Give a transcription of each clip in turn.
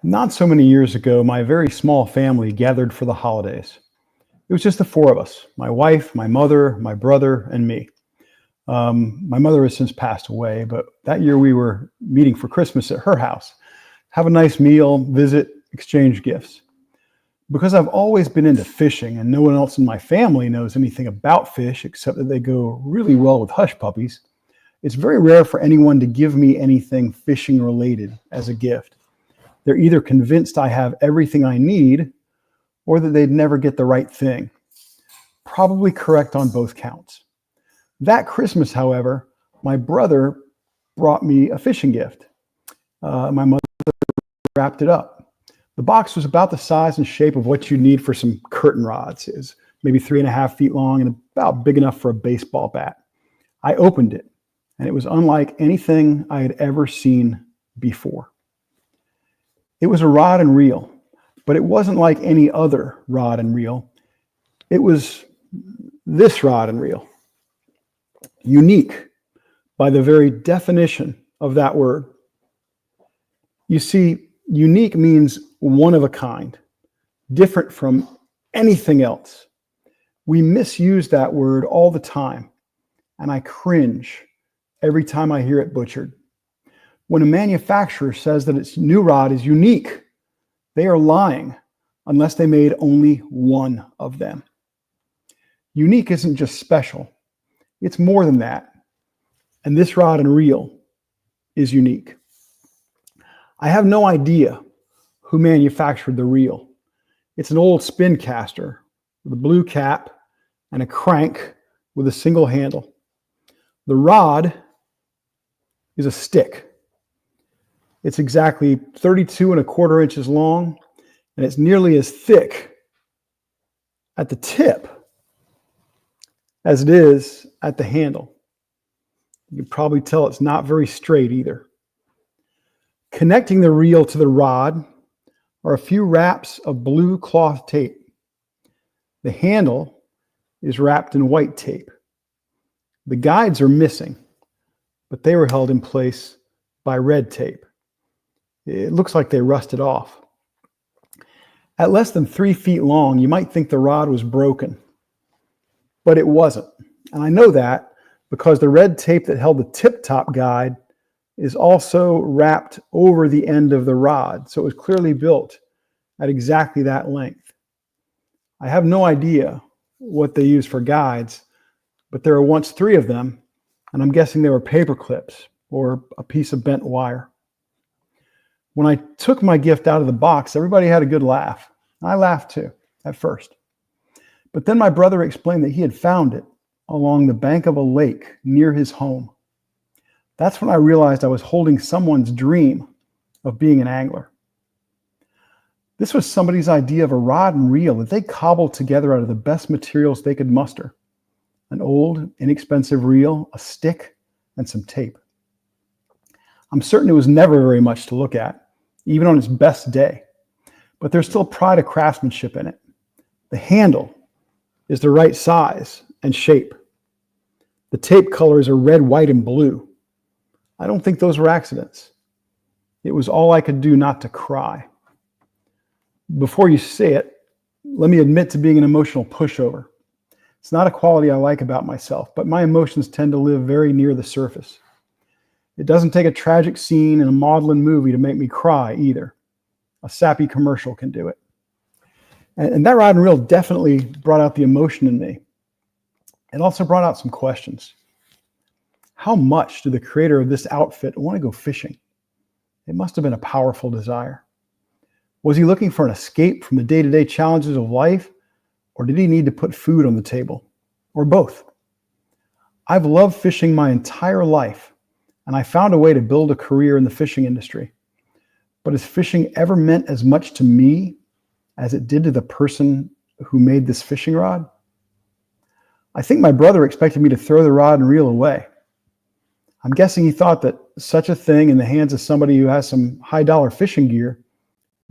Not so many years ago, my very small family gathered for the holidays. It was just the four of us, my wife, my mother, my brother, and me. My mother has since passed away, but that year we were meeting for Christmas at her house, have a nice meal, visit, exchange gifts. Because I've always been into fishing and no one else in my family knows anything about fish except that they go really well with hush puppies, it's very rare for anyone to give me anything fishing related as a gift. They're either convinced I have everything I need or that they'd never get the right thing. Probably correct on both counts. That Christmas, however, my brother brought me a fishing gift. My mother wrapped it up. The box was about the size and shape of what you need for some curtain rods. It was maybe 3.5 feet long and about big enough for a baseball bat. I opened it, and it was unlike anything I had ever seen before. It was a rod and reel, but it wasn't like any other rod and reel. It was this rod and reel. Unique by the very definition of that word. You see, unique means one of a kind, different from anything else. We misuse that word all the time, and I cringe every time I hear it butchered. When a manufacturer says that its new rod is unique, they are lying unless they made only one of them. Unique isn't just special. It's more than that. And this rod and reel is unique. I have no idea who manufactured the reel. It's an old spin caster with a blue cap and a crank with a single handle. The rod is a stick. It's exactly 32.25 inches long, and it's nearly as thick at the tip as it is at the handle. You can probably tell it's not very straight either. Connecting the reel to the rod are a few wraps of blue cloth tape. The handle is wrapped in white tape. The guides are missing, but they were held in place by red tape. It looks like they rusted off. At less than 3 feet long, you might think the rod was broken, but it wasn't. And I know that because the red tape that held the tip-top guide is also wrapped over the end of the rod, so it was clearly built at exactly that length. I have no idea what they use for guides, but there were once 3 of them, and I'm guessing they were paper clips or a piece of bent wire. When I took my gift out of the box, everybody had a good laugh. I laughed too, at first. But then my brother explained that he had found it along the bank of a lake near his home. That's when I realized I was holding someone's dream of being an angler. This was somebody's idea of a rod and reel that they cobbled together out of the best materials they could muster. An old, inexpensive reel, a stick, and some tape. I'm certain it was never very much to look at, even on its best day. But there's still pride of craftsmanship in it. The handle is the right size and shape. The tape colors are red, white, and blue. I don't think those were accidents. It was all I could do not to cry. Before you say it, let me admit to being an emotional pushover. It's not a quality I like about myself, but my emotions tend to live very near the surface. It doesn't take a tragic scene in a maudlin movie to make me cry either. A sappy commercial can do it. And that rod and reel definitely brought out the emotion in me. It also brought out some questions. How much did the creator of this outfit want to go fishing? It must have been a powerful desire. Was he looking for an escape from the day-to-day challenges of life, or did he need to put food on the table? Or both? I've loved fishing my entire life, and I found a way to build a career in the fishing industry. But has fishing ever meant as much to me as it did to the person who made this fishing rod? I think my brother expected me to throw the rod and reel away. I'm guessing he thought that such a thing in the hands of somebody who has some high-dollar fishing gear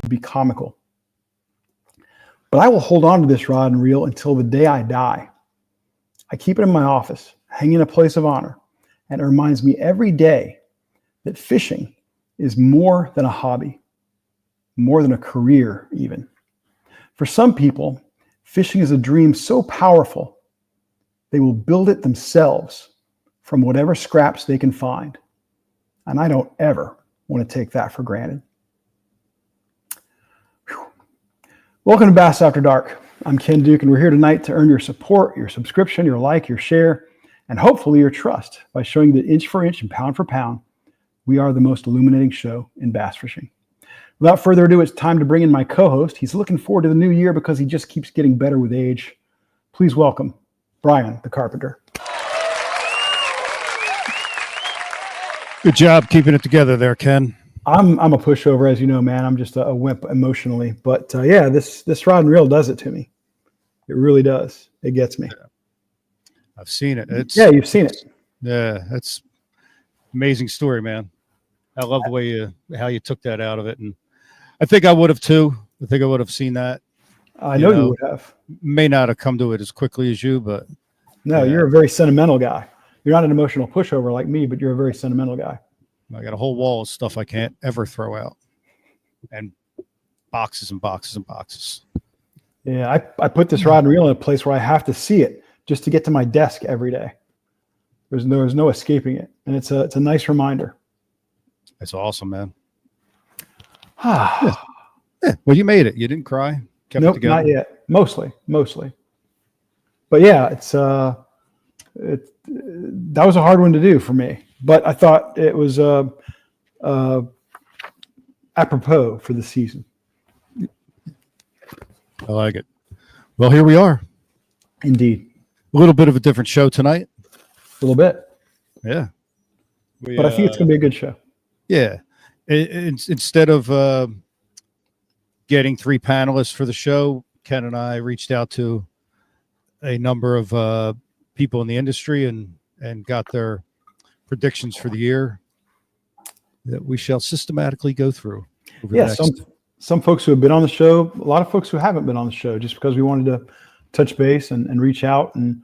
would be comical. But I will hold on to this rod and reel until the day I die. I keep it in my office, hanging in a place of honor, and it reminds me every day that fishing is more than a hobby. more than a career even. For some people, fishing is a dream so powerful, they will build it themselves from whatever scraps they can find. And I don't ever want to take that for granted. Whew. Welcome to Bass After Dark. I'm Ken Duke, and we're here tonight to earn your support, your subscription, your like, your share, and hopefully your trust by showing that inch for inch and pound for pound, we are the most illuminating show in bass fishing. Without further ado, it's time to bring in my co-host. He's looking forward to the new year because he just keeps getting better with age. Please welcome Brian, the Carpenter. Good job keeping it together there, Ken. I'm a pushover, as you know, man. I'm just a wimp emotionally. But yeah, this rod and reel does it to me. It really does. It gets me. I've seen it. Yeah, you've seen it. Yeah, that's amazing story, man. I love the way how you took that out of it, and I think I would have too. I think I would have seen that. I know you would have. May not have come to it as quickly as you, but no, yeah. You're a very sentimental guy. You're not an emotional pushover like me, but you're a very sentimental guy. I got a whole wall of stuff I can't ever throw out, and boxes and boxes and boxes. Yeah, I put this rod and reel in a place where I have to see it just to get to my desk every day. There's no escaping it, and it's a nice reminder. That's awesome, man. Yeah. Well, you made it. You didn't cry. Kept it together. Not yet. Mostly. But yeah, that was a hard one to do for me. But I thought it was apropos for the season. I like it. Well, here we are. Indeed. A little bit of a different show tonight. A little bit. Yeah. But I think it's going to be a good show. Yeah. Instead of getting 3 panelists for the show, Ken and I reached out to a number of people in the industry and got their predictions for the year that we shall systematically go through. Yeah, some folks who have been on the show, a lot of folks who haven't been on the show, just because we wanted to touch base and reach out. And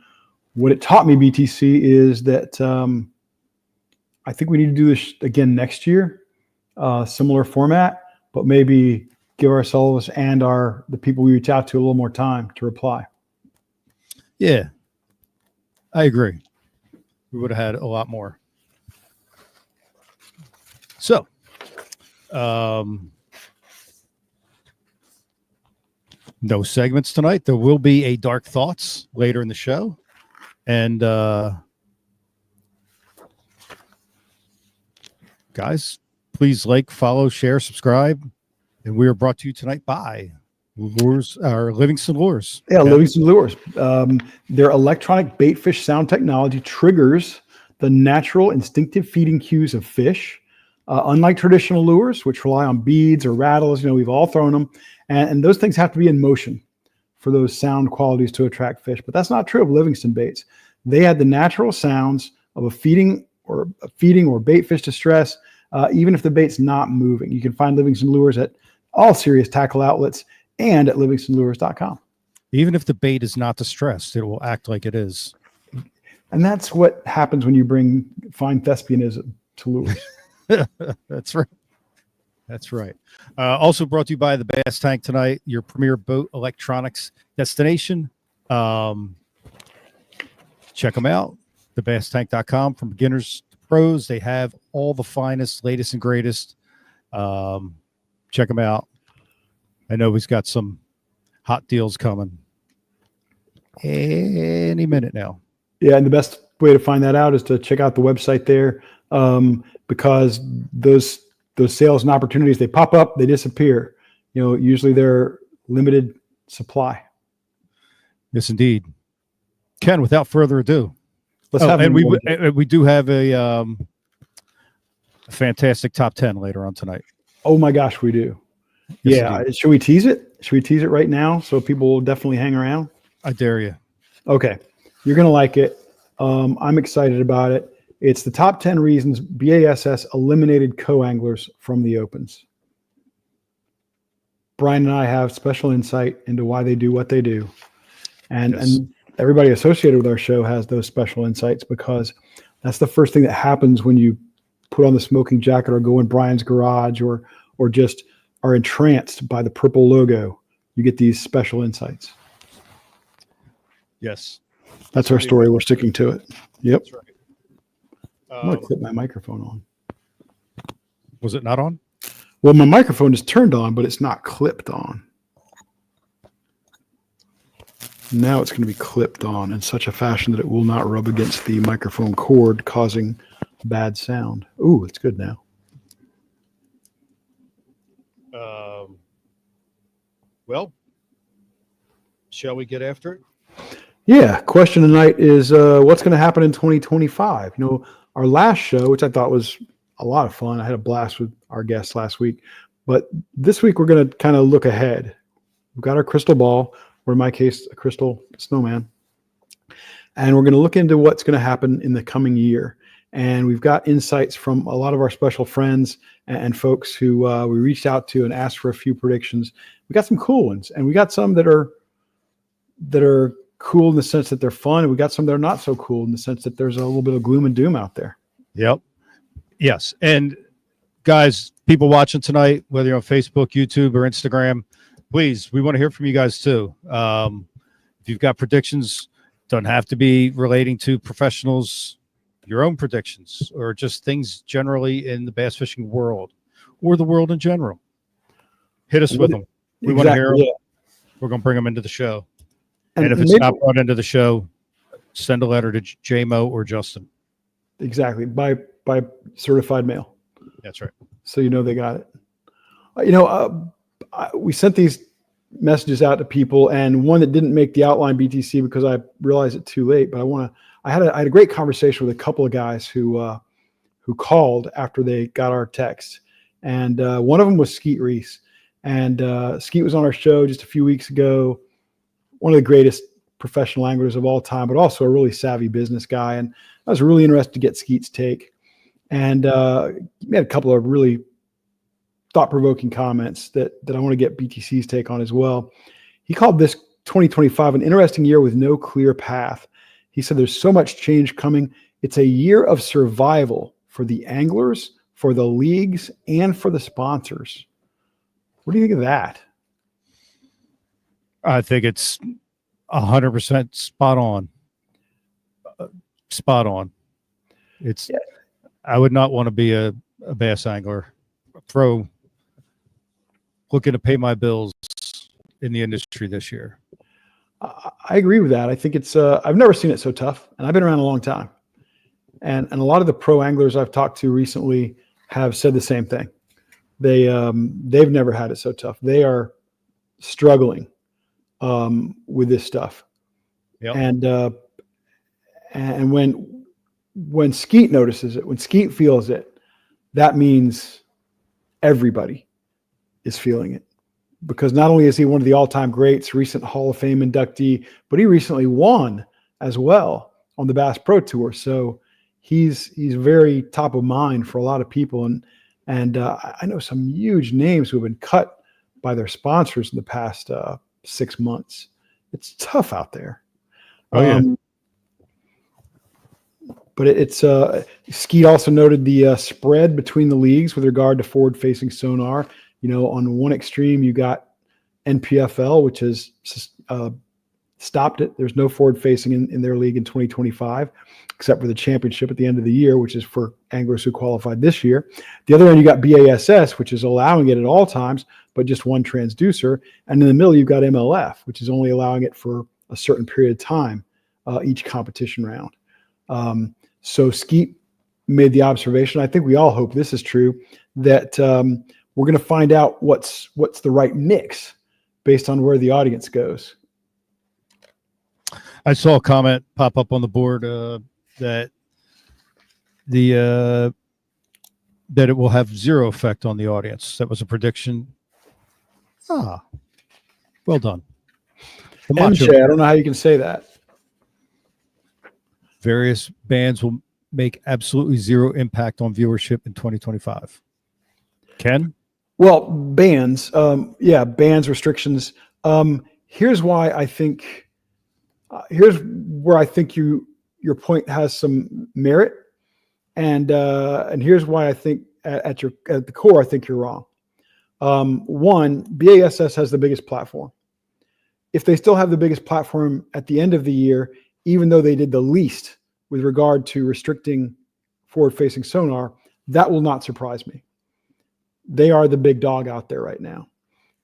what it taught me, BTC, is that I think we need to do this again next year, similar format, but maybe give ourselves and the people we reach out to a little more time to reply. Yeah, I agree. We would have had a lot more. So, no segments tonight. There will be a Dark Thoughts later in the show. And guys, please like, follow, share, subscribe. And we are brought to you tonight by Livingston Lures. Yeah, okay. Livingston Lures. Their electronic baitfish sound technology triggers the natural instinctive feeding cues of fish. Unlike traditional lures, which rely on beads or rattles, we've all thrown them. And those things have to be in motion for those sound qualities to attract fish. But that's not true of Livingston baits. They had the natural sounds of a feeding or bait fish distress, even if the bait's not moving. You can find Livingston Lures at all serious tackle outlets and at livingstonlures.com. Even if the bait is not distressed, it will act like it is. And that's what happens when you bring fine thespianism to lures. That's right. That's right. Also brought to you by the Bass Tank tonight, your premier boat electronics destination. Check them out. TheBassTank.com. From beginners to pros, they have all the finest, latest, and greatest. Check them out. I know he's got some hot deals coming any minute now. Yeah, and the best way to find that out is to check out the website there, because those sales and opportunities, they pop up, they disappear. Usually they're limited supply. Yes, indeed. Ken, without further ado, we do have a fantastic top 10 later on tonight. Oh my gosh, we do. Yes, yeah. indeed. Should we tease it? Should we tease it right now so people will definitely hang around? I dare you. Okay. You're going to like it. I'm excited about it. It's the top 10 reasons BASS eliminated co-anglers from the opens. Brian and I have special insight into why they do what they do. And everybody associated with our show has those special insights, because that's the first thing that happens when you put on the smoking jacket or go in Brian's garage or just are entranced by the purple logo, you get these special insights. Yes. That's our story. We're sticking to it. Yep. That's right. I'm going to clip my microphone on. Was it not on? Well, my microphone is turned on, but it's not clipped on. Now it's going to be clipped on in such a fashion that it will not rub against the microphone cord, causing bad sound. Ooh, it's good now. Well, shall we get after it? Yeah. Question tonight is what's going to happen in 2025? You know, our last show, which I thought was a lot of fun. I had a blast with our guests last week. But this week, we're going to kind of look ahead. We've got our crystal ball, or in my case, a crystal snowman. And we're going to look into what's going to happen in the coming year. And we've got insights from a lot of our special friends and folks who we reached out to and asked for a few predictions. We got some cool ones, and we got some that are cool in the sense that they're fun, and we got some that are not so cool in the sense that there's a little bit of gloom and doom out there. Yep. Yes. And guys, people watching tonight, whether you're on Facebook, YouTube, or Instagram, please, we want to hear from you guys too. If you've got predictions, doesn't have to be relating to professionals, your own predictions, or just things generally in the bass fishing world or the world in general. Hit us with them. We want to hear them. Yeah. We're going to bring them into the show. And if it's not brought into the show, send a letter to JMO or Justin. Exactly. By certified mail. That's right. So you know they got it. You know, we sent these messages out to people, and one that didn't make the outline BTC because I realized it too late. But I had a great conversation with a couple of guys who called after they got our text, and one of them was Skeet Reese, and Skeet was on our show just a few weeks ago. One of the greatest professional anglers of all time, but also a really savvy business guy. And I was really interested to get Skeet's take. And he made a couple of really thought-provoking comments that I want to get BTC's take on as well. He called this 2025 an interesting year with no clear path. He said there's so much change coming. It's a year of survival for the anglers, for the leagues, and for the sponsors. What do you think of that? I think it's 100% spot on. Spot on. It's. Yeah. I would not want to be a bass angler, a pro, looking to pay my bills in the industry this year. I agree with that. I think it's. I've never seen it so tough, and I've been around a long time. And a lot of the pro anglers I've talked to recently have said the same thing. They've never had it so tough. They are struggling with this stuff. Yep. And when Skeet notices it, when Skeet feels it, that means everybody is feeling it, because not only is he one of the all-time greats, recent Hall of Fame inductee, but he recently won as well on the Bass Pro Tour. So he's very top of mind for a lot of people. And I know some huge names who have been cut by their sponsors in the past 6 months. It's tough out there. Oh, yeah. But it's Skeet also noted the spread between the leagues with regard to forward-facing sonar. You know, on one extreme, you got NPFL, which has stopped it. There's no forward-facing in their league in 2025, except for the championship at the end of the year, which is for anglers who qualified this year. The other end, you got BASS, which is allowing it at all times, but just one transducer. And in the middle, you've got MLF, which is only allowing it for a certain period of time, each competition round. So Skeet made the observation, I think we all hope this is true, that we're going to find out what's the right mix based on where the audience goes. I saw a comment pop up on the board that that it will have zero effect on the audience. That was a prediction. Well done. I don't know how you can say that. Various bands will make absolutely zero impact on viewership in 2025. Ken? Well, bans, bans, restrictions. Here's why I think. Here's where I think your point has some merit, and here's why I think at the core I think you're wrong. One, BASS has the biggest platform. If they still have the biggest platform at the end of the year, even though they did the least with regard to restricting forward-facing sonar, that will not surprise me. They are the big dog out there right now.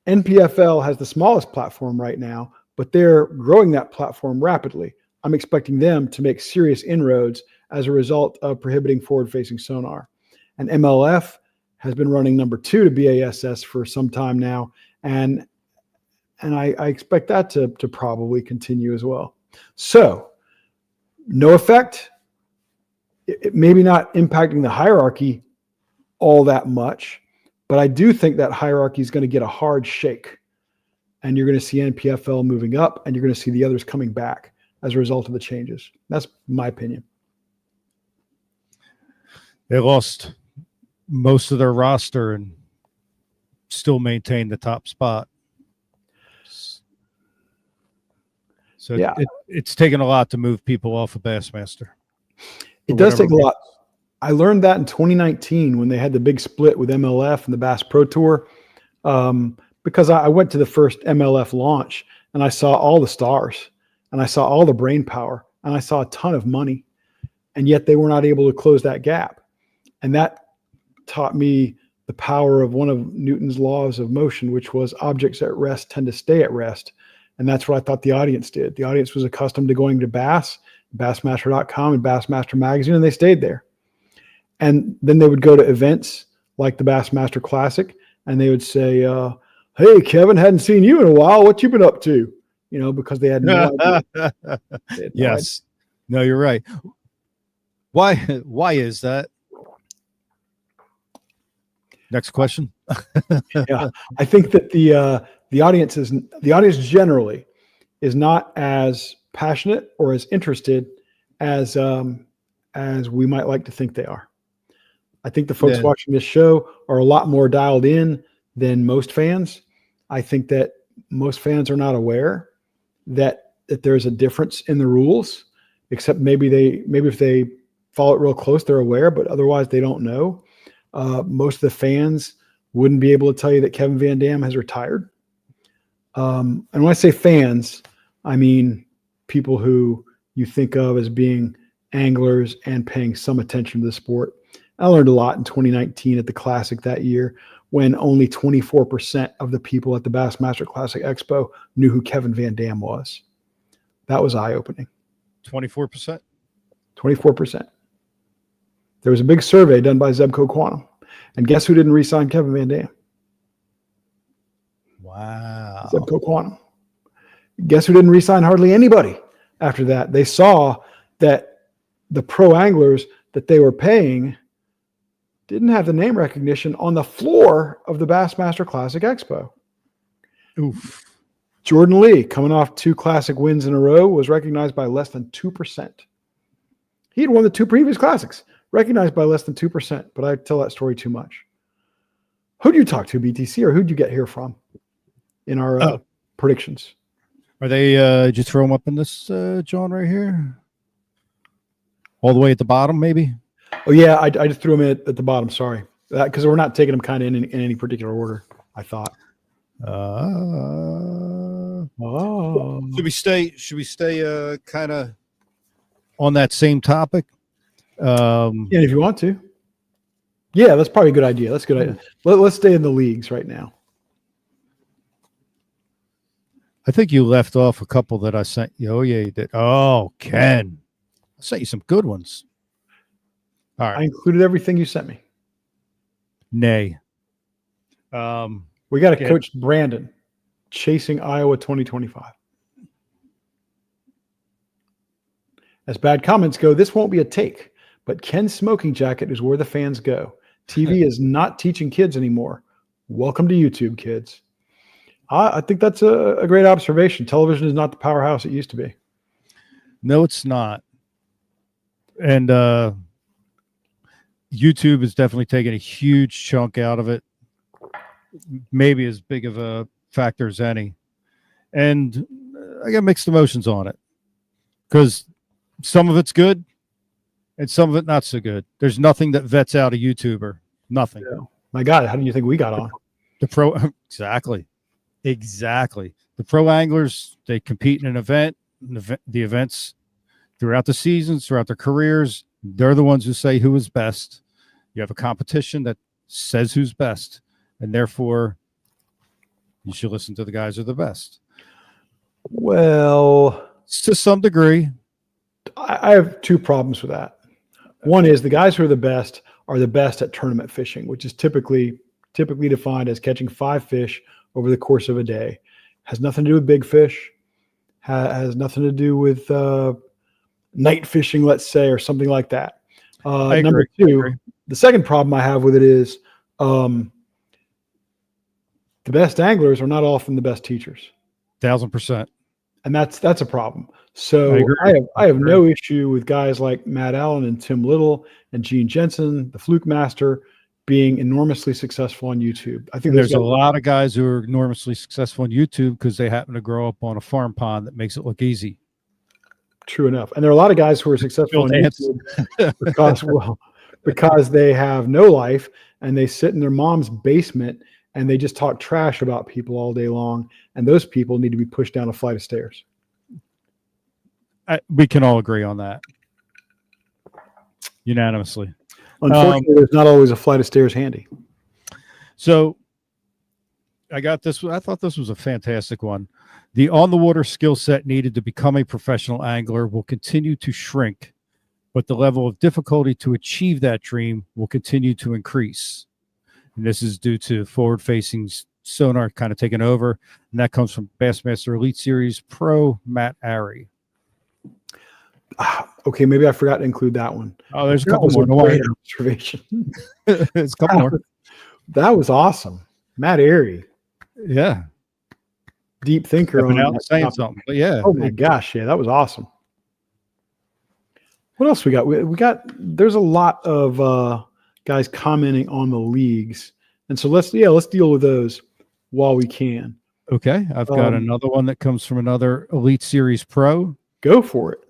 NPFL has the smallest platform right now, but they're growing that platform rapidly. I'm expecting them to make serious inroads as a result of prohibiting forward-facing sonar. And MLF has been running number 2 to BASS for some time now, and I expect that to probably continue as well. So, no effect. It maybe not impacting the hierarchy all that much, but I do think that hierarchy is going to get a hard shake, and you're going to see NPFL moving up, and you're going to see the others coming back as a result of the changes. That's my opinion. They lost most of their roster and still maintain the top spot. So yeah, it's taken a lot to move people off of Bassmaster. It does take a lot. I learned that in 2019 when they had the big split with MLF and the Bass Pro Tour, because I went to the first MLF launch and I saw all the stars and I saw all the brain power and I saw a ton of money, and yet they were not able to close that gap. And that taught me the power of one of Newton's laws of motion, which was objects at rest tend to stay at rest. And that's what I thought the audience did. The audience was accustomed to going to Bassmaster.com and Bassmaster Magazine, and they stayed there. And then they would go to events like the Bassmaster Classic, and they would say, hey, Kevin, hadn't seen you in a while. What you been up to? You know, because they had no idea. Yes. No, you're right. Why is that? Next question. Yeah, I think that the audience generally is not as passionate or as interested as we might like to think they are. I think the folks watching this show are a lot more dialed in than most fans. I think that most fans are not aware that there's a difference in the rules, except maybe if they follow it real close, they're aware, but otherwise they don't know. Most of the fans wouldn't be able to tell you that Kevin Van Dam has retired. And when I say fans, I mean people who you think of as being anglers and paying some attention to the sport. I learned a lot in 2019 at the Classic that year, when only 24% of the people at the Bassmaster Classic Expo knew who Kevin Van Dam was. That was eye-opening. 24%? 24%. There was a big survey done by Zebco Quantum. And guess who didn't re-sign Kevin Van Dam? Wow. Zebco Quantum. Guess who didn't re-sign hardly anybody after that? They saw that the pro anglers that they were paying didn't have the name recognition on the floor of the Bassmaster Classic Expo. Oof. Jordan Lee, coming off 2 Classic wins in a row, was recognized by less than 2%. He had won the 2 previous Classics, recognized by less than 2%, but I tell that story too much. Who do you talk to, BTC, or who did you get here from in our predictions? Are they, did you throw them up in this, John, right here? All the way at the bottom, maybe? Oh, yeah, I just threw them in at the bottom, sorry. Because we're not taking them kind of in any particular order, I thought. Should we stay kind of on that same topic? Yeah, if you want to. Yeah, that's probably a good idea. That's a good idea. Let's stay in the leagues right now. I think you left off a couple that I sent you. Oh, yeah, you did. Oh, Ken. I sent you some good ones. All right. I included everything you sent me. Nay. We got to coach Brandon, chasing Iowa 2025. As bad comments go, this won't be a take, but Ken's smoking jacket is where the fans go. TV is not teaching kids anymore. Welcome to YouTube, kids. I think that's a great observation. Television is not the powerhouse it used to be. No, it's not. And YouTube is definitely taking a huge chunk out of it. Maybe as big of a factor as any. And I got mixed emotions on it, because some of it's good and some of it not so good. There's nothing that vets out a YouTuber. Nothing. Yeah. My God, how do you think we got on? The pro exactly. The pro anglers, they compete in an event. The events throughout the seasons, throughout their careers, they're the ones who say who is best. You have a competition that says who's best, and therefore you should listen to the guys who are the best. Well, to some degree. I have two problems with that. One is the guys who are the best at tournament fishing, which is typically defined as catching 5 fish over the course of a day. Has nothing to do with big fish, has nothing to do with night fishing, let's say, or something like that. Number two, the second problem I have with it is the best anglers are not often the best teachers. 1000%. And that's a problem. So I have no issue with guys like Matt Allen and Tim Little and Gene Jensen, the Fluke Master, being enormously successful on YouTube. I think there's a lot of guys who are enormously successful on YouTube because they happen to grow up on a farm pond that makes it look easy. True enough. And there are a lot of guys who are successful on YouTube because they have no life and they sit in their mom's basement and they just talk trash about people all day long. And those people need to be pushed down a flight of stairs. We can all agree on that unanimously. Unfortunately, there's not always a flight of stairs handy. So I got this. I thought this was a fantastic one. The on-the-water skill set needed to become a professional angler will continue to shrink, but the level of difficulty to achieve that dream will continue to increase. And this is due to forward-facing sonar kind of taking over, and that comes from Bassmaster Elite Series Pro Matt Arey. Okay, maybe I forgot to include that one. Oh, there's a couple more. Great observation. There's a couple more. That was awesome. Matt Arey. Yeah. Deep thinker on out saying something. But yeah. Oh my gosh, yeah, that was awesome. What else we got? We got there's a lot of guys commenting on the leagues. And so let's deal with those while we can. Okay. I've got another one that comes from another Elite Series Pro. Go for it.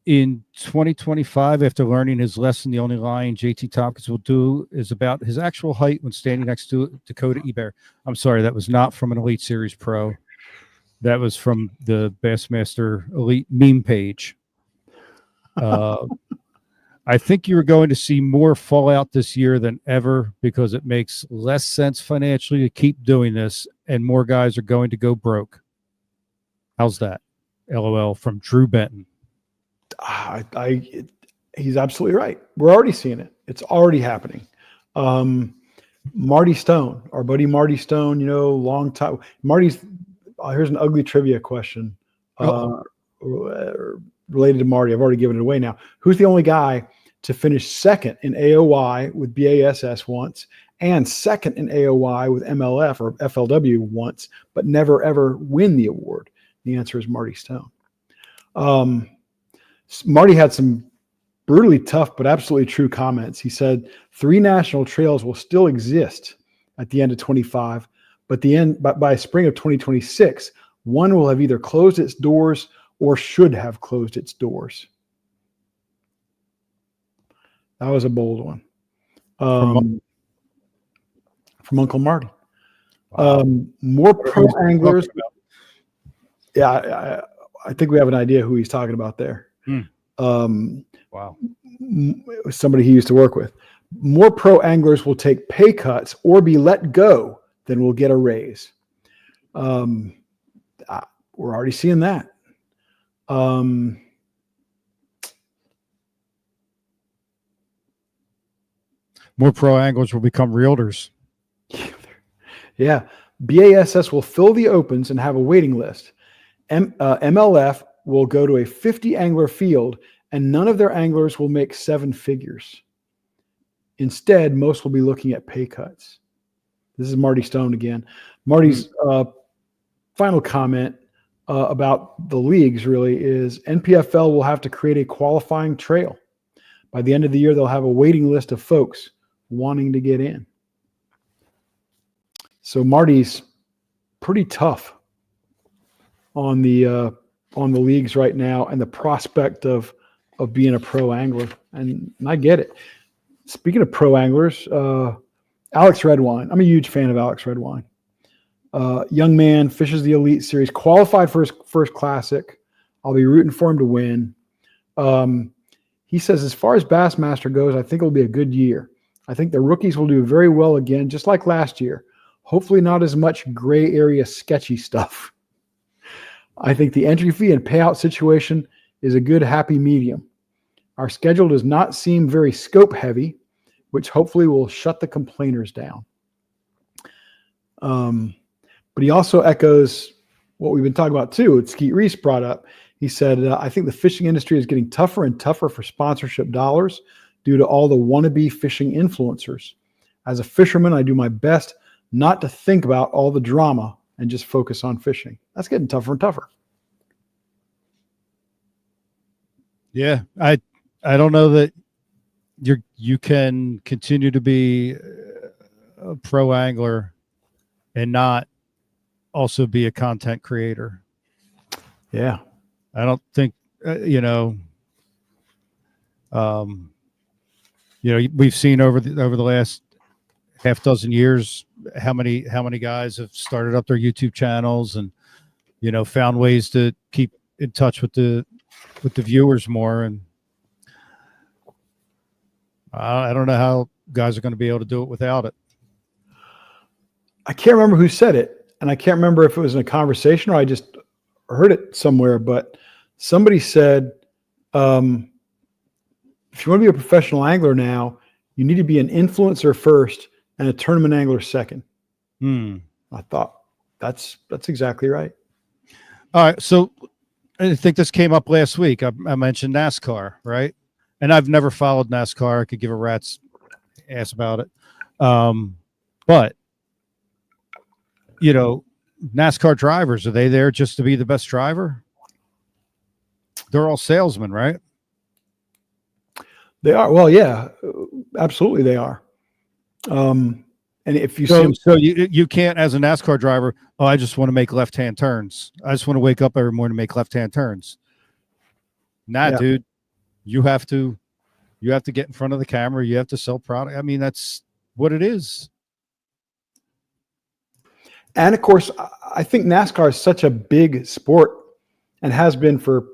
In 2025, after learning his lesson, the only lying JT Tompkins will do is about his actual height when standing next to Dakota Eber. I'm sorry, that was not from an Elite Series Pro. That was from the Bassmaster Elite meme page. I think you're going to see more fallout this year than ever because it makes less sense financially to keep doing this, and more guys are going to go broke. How's that? LOL from Drew Benton. He's absolutely right. We're already seeing it. It's already happening. Marty Stone, our buddy Marty Stone, long time. Marty's, here's an ugly trivia question related to Marty. I've already given it away now. Who's the only guy to finish second in AOY with BASS once and second in AOY with MLF or FLW once, but never, ever win the award? The answer is Marty Stone. Marty had some brutally tough but absolutely true comments. He said 3 national trails will still exist at the end of 25, but by spring of 2026, one will have either closed its doors or should have closed its doors. That was a bold one. From Uncle Marty. More pro anglers. Yeah, I think we have an idea who he's talking about there. Wow. Somebody he used to work with. More pro anglers will take pay cuts or be let go than will get a raise. We're already seeing that. More pro anglers will become realtors. Yeah. BASS will fill the opens and have a waiting list. MLF will go to a 50 angler field and none of their anglers will make 7 figures. Instead, most will be looking at pay cuts. This is Marty Stone again. Marty's final comment about the leagues really is NPFL will have to create a qualifying trail. By the end of the year, they'll have a waiting list of folks wanting to get in. So Marty's pretty tough on the leagues right now and the prospect of being a pro angler, and I get it. Speaking of pro anglers, Alex Redwine. I'm a huge fan of Alex Redwine. Young man, fishes the Elite Series, qualified for his first classic. I'll be rooting for him to win. He says, as far as Bassmaster goes, I think it'll be a good year. I think the rookies will do very well again, just like last year. Hopefully not as much gray area sketchy stuff. I think the entry fee and payout situation is a good happy medium. Our schedule does not seem very scope heavy, which hopefully will shut the complainers down. But he also echoes what we've been talking about too, what Skeet Reese brought up. He said, I think the fishing industry is getting tougher and tougher for sponsorship dollars due to all the wannabe fishing influencers. As a fisherman, I do my best not to think about all the drama and just focus on fishing. That's getting tougher and tougher. Yeah, I don't know that you can continue to be a pro angler and not also be a content creator. Yeah. I don't think, we've seen over the last half dozen years, how many guys have started up their YouTube channels and, found ways to keep in touch with the viewers more. And I don't know how guys are going to be able to do it without it. I can't remember who said it, and I can't remember if it was in a conversation or I just heard it somewhere, but somebody said, if you want to be a professional angler now, you need to be an influencer first and a tournament angler second. I thought that's exactly right. All right. So I think this came up last week. I mentioned NASCAR, right? And I've never followed NASCAR. I could give a rat's ass about it. But, NASCAR drivers, are they there just to be the best driver? They're all salesmen, right? They are. Well, yeah, absolutely they are. And if you see them, so you can't, as a NASCAR driver, I just want to make left-hand turns. I just want to wake up every morning and make left-hand turns. Nah, yeah. Dude, you have to get in front of the camera. You have to sell product. I mean, that's what it is. And of course, I think NASCAR is such a big sport and has been for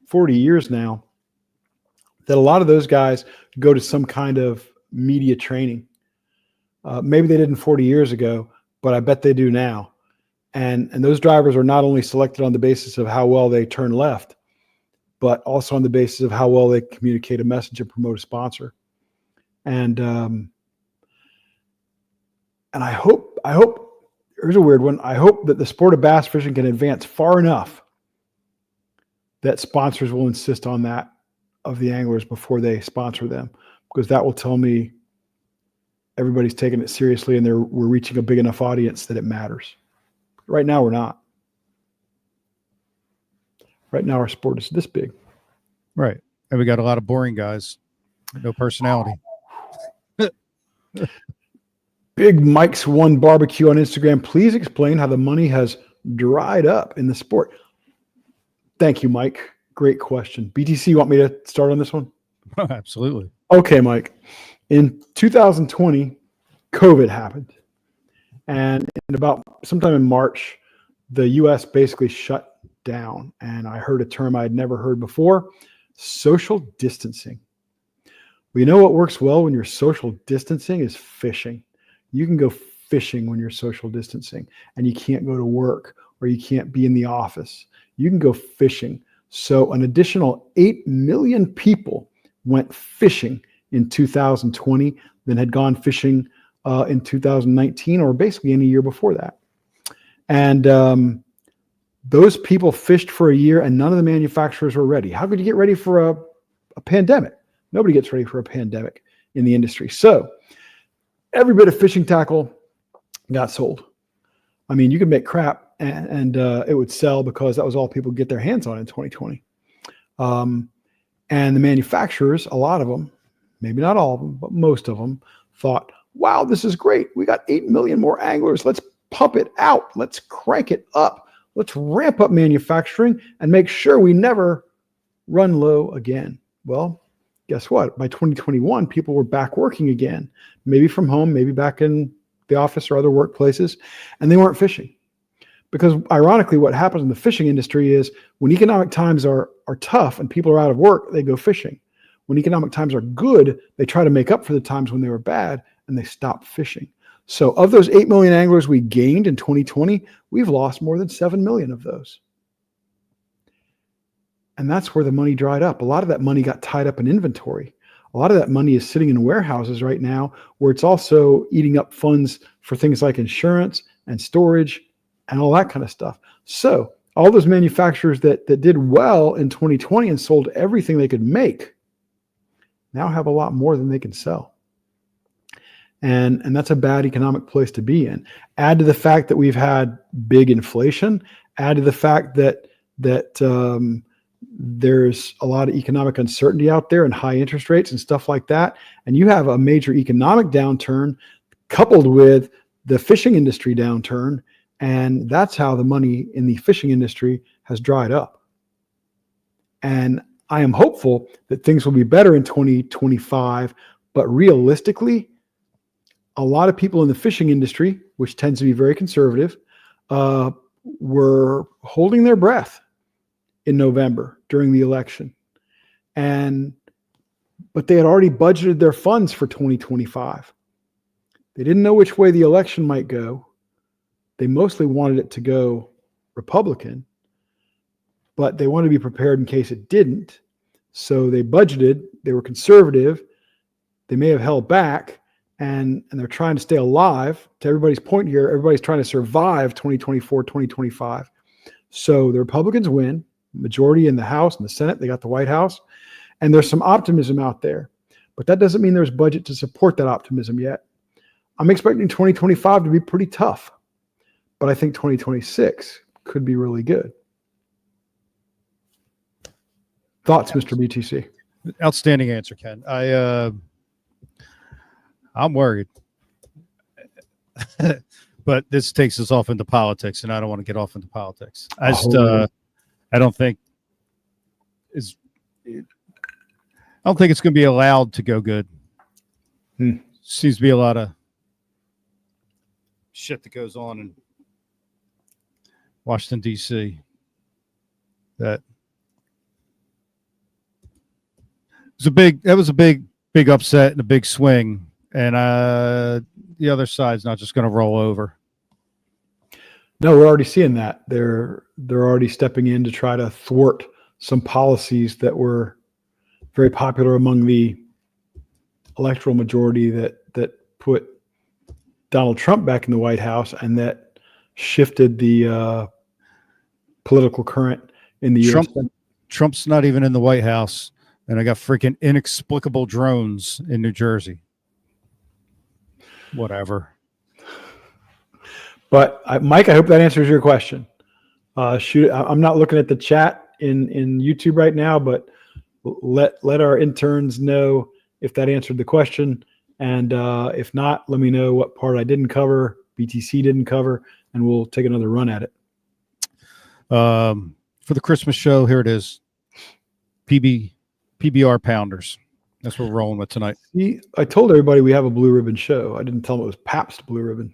40 years now that a lot of those guys go to some kind of media training. Maybe they didn't 40 years ago, but I bet they do now. And those drivers are not only selected on the basis of how well they turn left, but also on the basis of how well they communicate a message and promote a sponsor. And I hope, here's a weird one. I hope that the sport of bass fishing can advance far enough that sponsors will insist on that of the anglers before they sponsor them, because that will tell me everybody's taking it seriously and we're reaching a big enough audience that it matters. Right now, we're not. Right now, our sport is this big. Right. And we got a lot of boring guys. No personality. Big Mike's One Barbecue on Instagram. Please explain how the money has dried up in the sport. Thank you, Mike. Great question. BTC, you want me to start on this one? Oh, absolutely. Okay, Mike. In 2020, COVID happened. And about sometime in March, the U.S. basically shut down. And I heard a term I had never heard before, social distancing. Well, you know what works well when you're social distancing is fishing. You can go fishing when you're social distancing and you can't go to work or you can't be in the office. You can go fishing. So an additional 8 million people went fishing in 2020 than had gone fishing in 2019 or basically any year before that. And those people fished for a year and none of the manufacturers were ready. How could you get ready for a pandemic? Nobody gets ready for a pandemic in the industry. So every bit of fishing tackle got sold. I mean, you could make crap and it would sell because that was all people get their hands on in 2020. And the manufacturers, a lot of them, maybe not all of them, but most of them thought, wow, this is great. We got 8 million more anglers. Let's pump it out. Let's crank it up. Let's ramp up manufacturing and make sure we never run low again. Well, guess what? By 2021, people were back working again, maybe from home, maybe back in the office or other workplaces, and they weren't fishing. Because ironically, what happens in the fishing industry is when economic times are tough and people are out of work, they go fishing. When economic times are good, they try to make up for the times when they were bad and they stop fishing. So of those 8 million anglers we gained in 2020, we've lost more than 7 million of those. And that's where the money dried up. A lot of that money got tied up in inventory. A lot of that money is sitting in warehouses right now, where it's also eating up funds for things like insurance and storage and all that kind of stuff. So all those manufacturers that did well in 2020 and sold everything they could make now have a lot more than they can sell. And that's a bad economic place to be in. Add to the fact that we've had big inflation. Add to the fact that there's a lot of economic uncertainty out there and high interest rates and stuff like that. And you have a major economic downturn coupled with the fishing industry downturn. And that's how the money in the fishing industry has dried up. And I am hopeful that things will be better in 2025. But realistically, a lot of people in the fishing industry, which tends to be very conservative, were holding their breath in November during the election. But they had already budgeted their funds for 2025. They didn't know which way the election might go. They mostly wanted it to go Republican, but they wanted to be prepared in case it didn't. So they budgeted, they were conservative, they may have held back, and they're trying to stay alive. To everybody's point here, everybody's trying to survive 2024, 2025. So the Republicans win, majority in the House and the Senate, they got the White House, and there's some optimism out there. But that doesn't mean there's budget to support that optimism yet. I'm expecting 2025 to be pretty tough, but I think 2026 could be really good. Thoughts, Mr. BTC? Outstanding answer, Ken. I'm worried, but this takes us off into politics, and I don't want to get off into politics. I don't think it's going to be allowed to go good. Seems to be a lot of shit that goes on in Washington, D.C. That was a big upset and a big swing. And the other side's not just going to roll over. No, we're already seeing that. They're already stepping in to try to thwart some policies that were very popular among the electoral majority that put Donald Trump back in the White House and that shifted the political current in the U.S. Trump's not even in the White House, and I got freaking inexplicable drones in New Jersey. Whatever. But Mike, I hope that answers your question. Shoot, I'm not looking at the chat in YouTube right now, but let our interns know if that answered the question. And if not, let me know what part I didn't cover, BTC didn't cover, and we'll take another run at it. For the Christmas show, here it is. PBR Pounders. That's what we're rolling with tonight. See, I told everybody we have a Blue Ribbon show. I didn't tell them it was Pabst Blue Ribbon.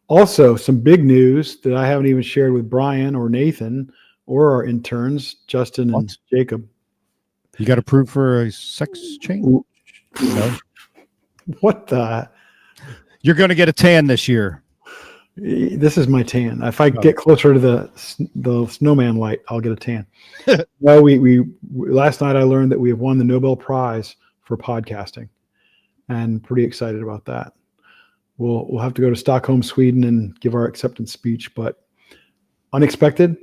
Also, some big news that I haven't even shared with Brian or Nathan or our interns, Justin and Jacob. You got approved for a sex change? No. What the? You're going to get a tan this year. This is my tan. If I get closer to the snowman light, I'll get a tan. Well, we last night I learned that we have won the Nobel Prize for podcasting, and pretty excited about that. We'll have to go to Stockholm, Sweden, and give our acceptance speech, but unexpected,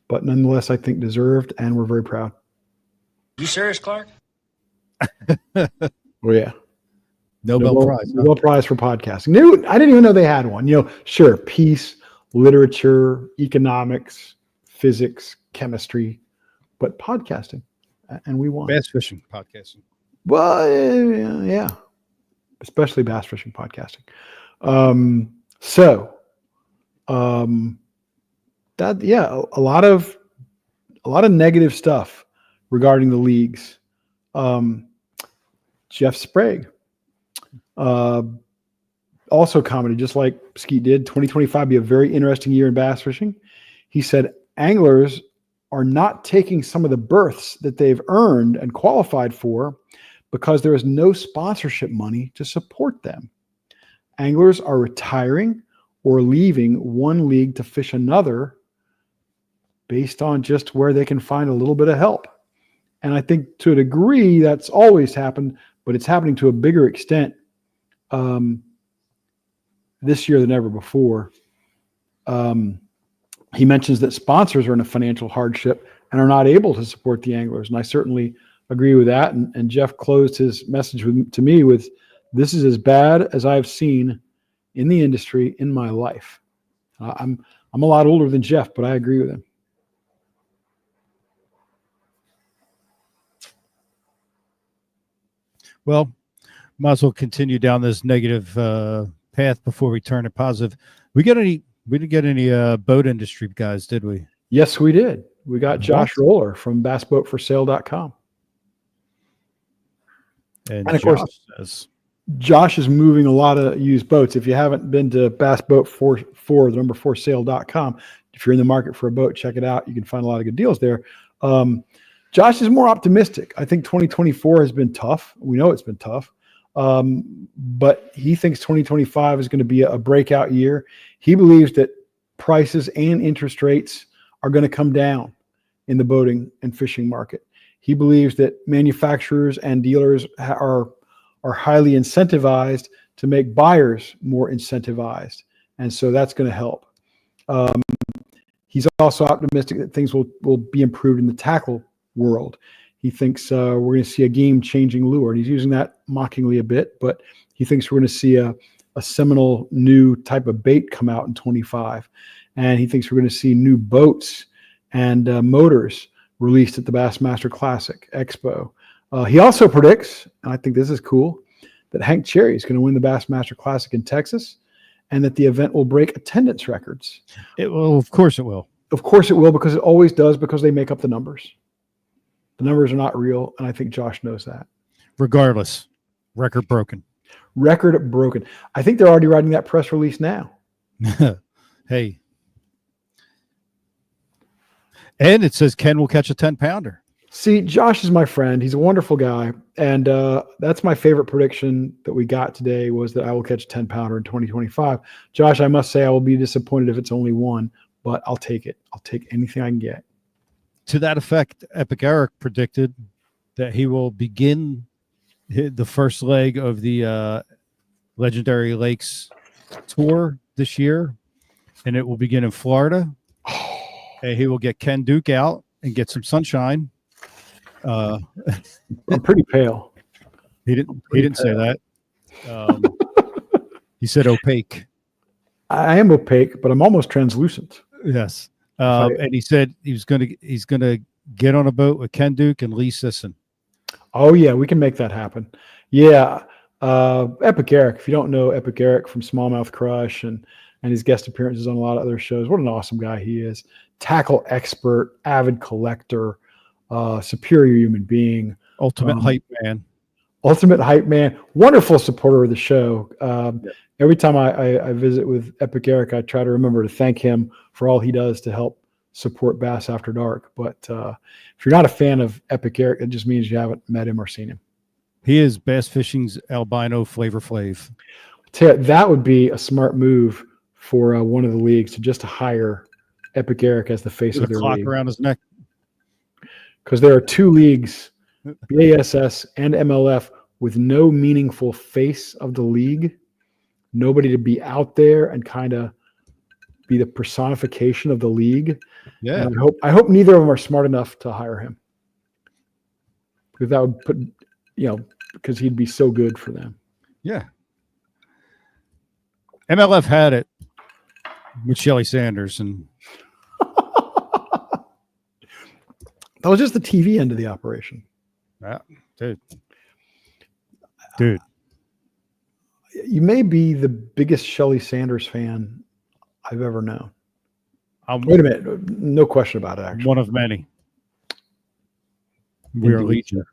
but nonetheless I think deserved, and we're very proud. You serious, Clark? Oh yeah. Nobel Prize. Nobel Prize for podcasting. I didn't even know they had one. Sure, peace, literature, economics, physics, chemistry, but podcasting, and we won. Bass fishing podcasting. Well, yeah, especially bass fishing podcasting. A lot of negative stuff regarding the leagues. Jeff Sprague also commented, just like Skeet did, 2025 be a very interesting year in bass fishing. He said anglers are not taking some of the berths that they've earned and qualified for because there is no sponsorship money to support them. Anglers are retiring or leaving one league to fish another based on just where they can find a little bit of help. And I think to a degree that's always happened, but it's happening to a bigger extent this year than ever before. He mentions that sponsors are in a financial hardship and are not able to support the anglers. And I certainly agree with that. And Jeff closed his message to me with, this is as bad as I've seen in the industry in my life. I'm a lot older than Jeff, but I agree with him. Well, might as well continue down this negative path before we turn it positive. We didn't get any boat industry guys, did we? Yes, we did. We got Josh Roller from bassboatforsale.com. And of course, Josh is moving a lot of used boats. If you haven't been to bassboat4sale.com, if you're in the market for a boat, check it out. You can find a lot of good deals there. Josh is more optimistic. I think 2024 has been tough. We know it's been tough. But he thinks 2025 is going to be a breakout year. He believes that prices and interest rates are going to come down in the boating and fishing market. He believes that manufacturers and dealers are highly incentivized to make buyers more incentivized. And so that's going to help. He's also optimistic that things will be improved in the tackle world. He thinks we're going to see a game-changing lure. And he's using that mockingly a bit, but he thinks we're going to see a seminal new type of bait come out in 25. And he thinks we're going to see new boats and motors released at the Bassmaster Classic Expo. He also predicts, and I think this is cool, that Hank Cherry is going to win the Bassmaster Classic in Texas and that the event will break attendance records. It will. Of course it will. Of course it will, because it always does, because they make up the numbers. The numbers are not real, and I think Josh knows that. Regardless, record broken. Record broken. I think they're already writing that press release now. Hey. And it says Ken will catch a 10-pounder. See, Josh is my friend. He's a wonderful guy. And that's my favorite prediction that we got today, was that I will catch a 10-pounder in 2025. Josh, I must say I will be disappointed if it's only one, but I'll take it. I'll take anything I can get. To that effect, Epic Eric predicted that he will begin the first leg of the Legendary Lakes tour this year, and it will begin in Florida. And he will get Ken Duke out and get some sunshine. I'm pretty pale. He didn't say that. He said opaque. I am opaque, but I'm almost translucent. Yes. And he said he's gonna get on a boat with Ken Duke and Lee Sisson. Oh yeah, we can make that happen. Yeah. Epic Eric, if you don't know Epic Eric from Smallmouth Crush and his guest appearances on a lot of other shows, what an awesome guy he is. Tackle expert, avid collector, superior human being. Ultimate hype man. Ultimate hype man. Wonderful supporter of the show. Every time I visit with Epic Eric, I try to remember to thank him for all he does to help support Bass After Dark. But if you're not a fan of Epic Eric, it just means you haven't met him or seen him. He is Bass Fishing's albino Flavor Flav. That would be a smart move for one of the leagues to just hire Epic Eric as the face of their clock league. Around his neck. Because there are two leagues, BASS and MLF, with no meaningful face of the league. Nobody to be out there and kind of be the personification of the league. Yeah. And I hope neither of them are smart enough to hire him. Because that would put, because he'd be so good for them. Yeah. MLF had it with Shelly Sanders, and that was just the TV end of the operation. Yeah, dude. You may be the biggest Shelly Sanders fan I've ever known. Wait a minute. No question about it, actually. One of many. We are legion.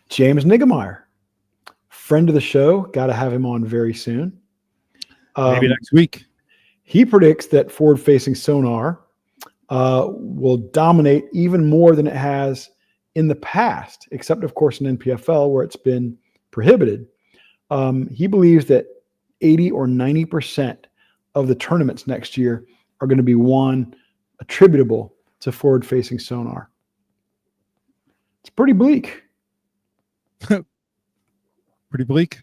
James Niggemeyer, friend of the show. Got to have him on very soon. Maybe next week. He predicts that forward-facing sonar will dominate even more than it has in the past, except, of course, in NPFL where it's been prohibited. He believes that 80 or 90% of the tournaments next year are going to be won attributable to forward-facing sonar. It's pretty bleak. Pretty bleak.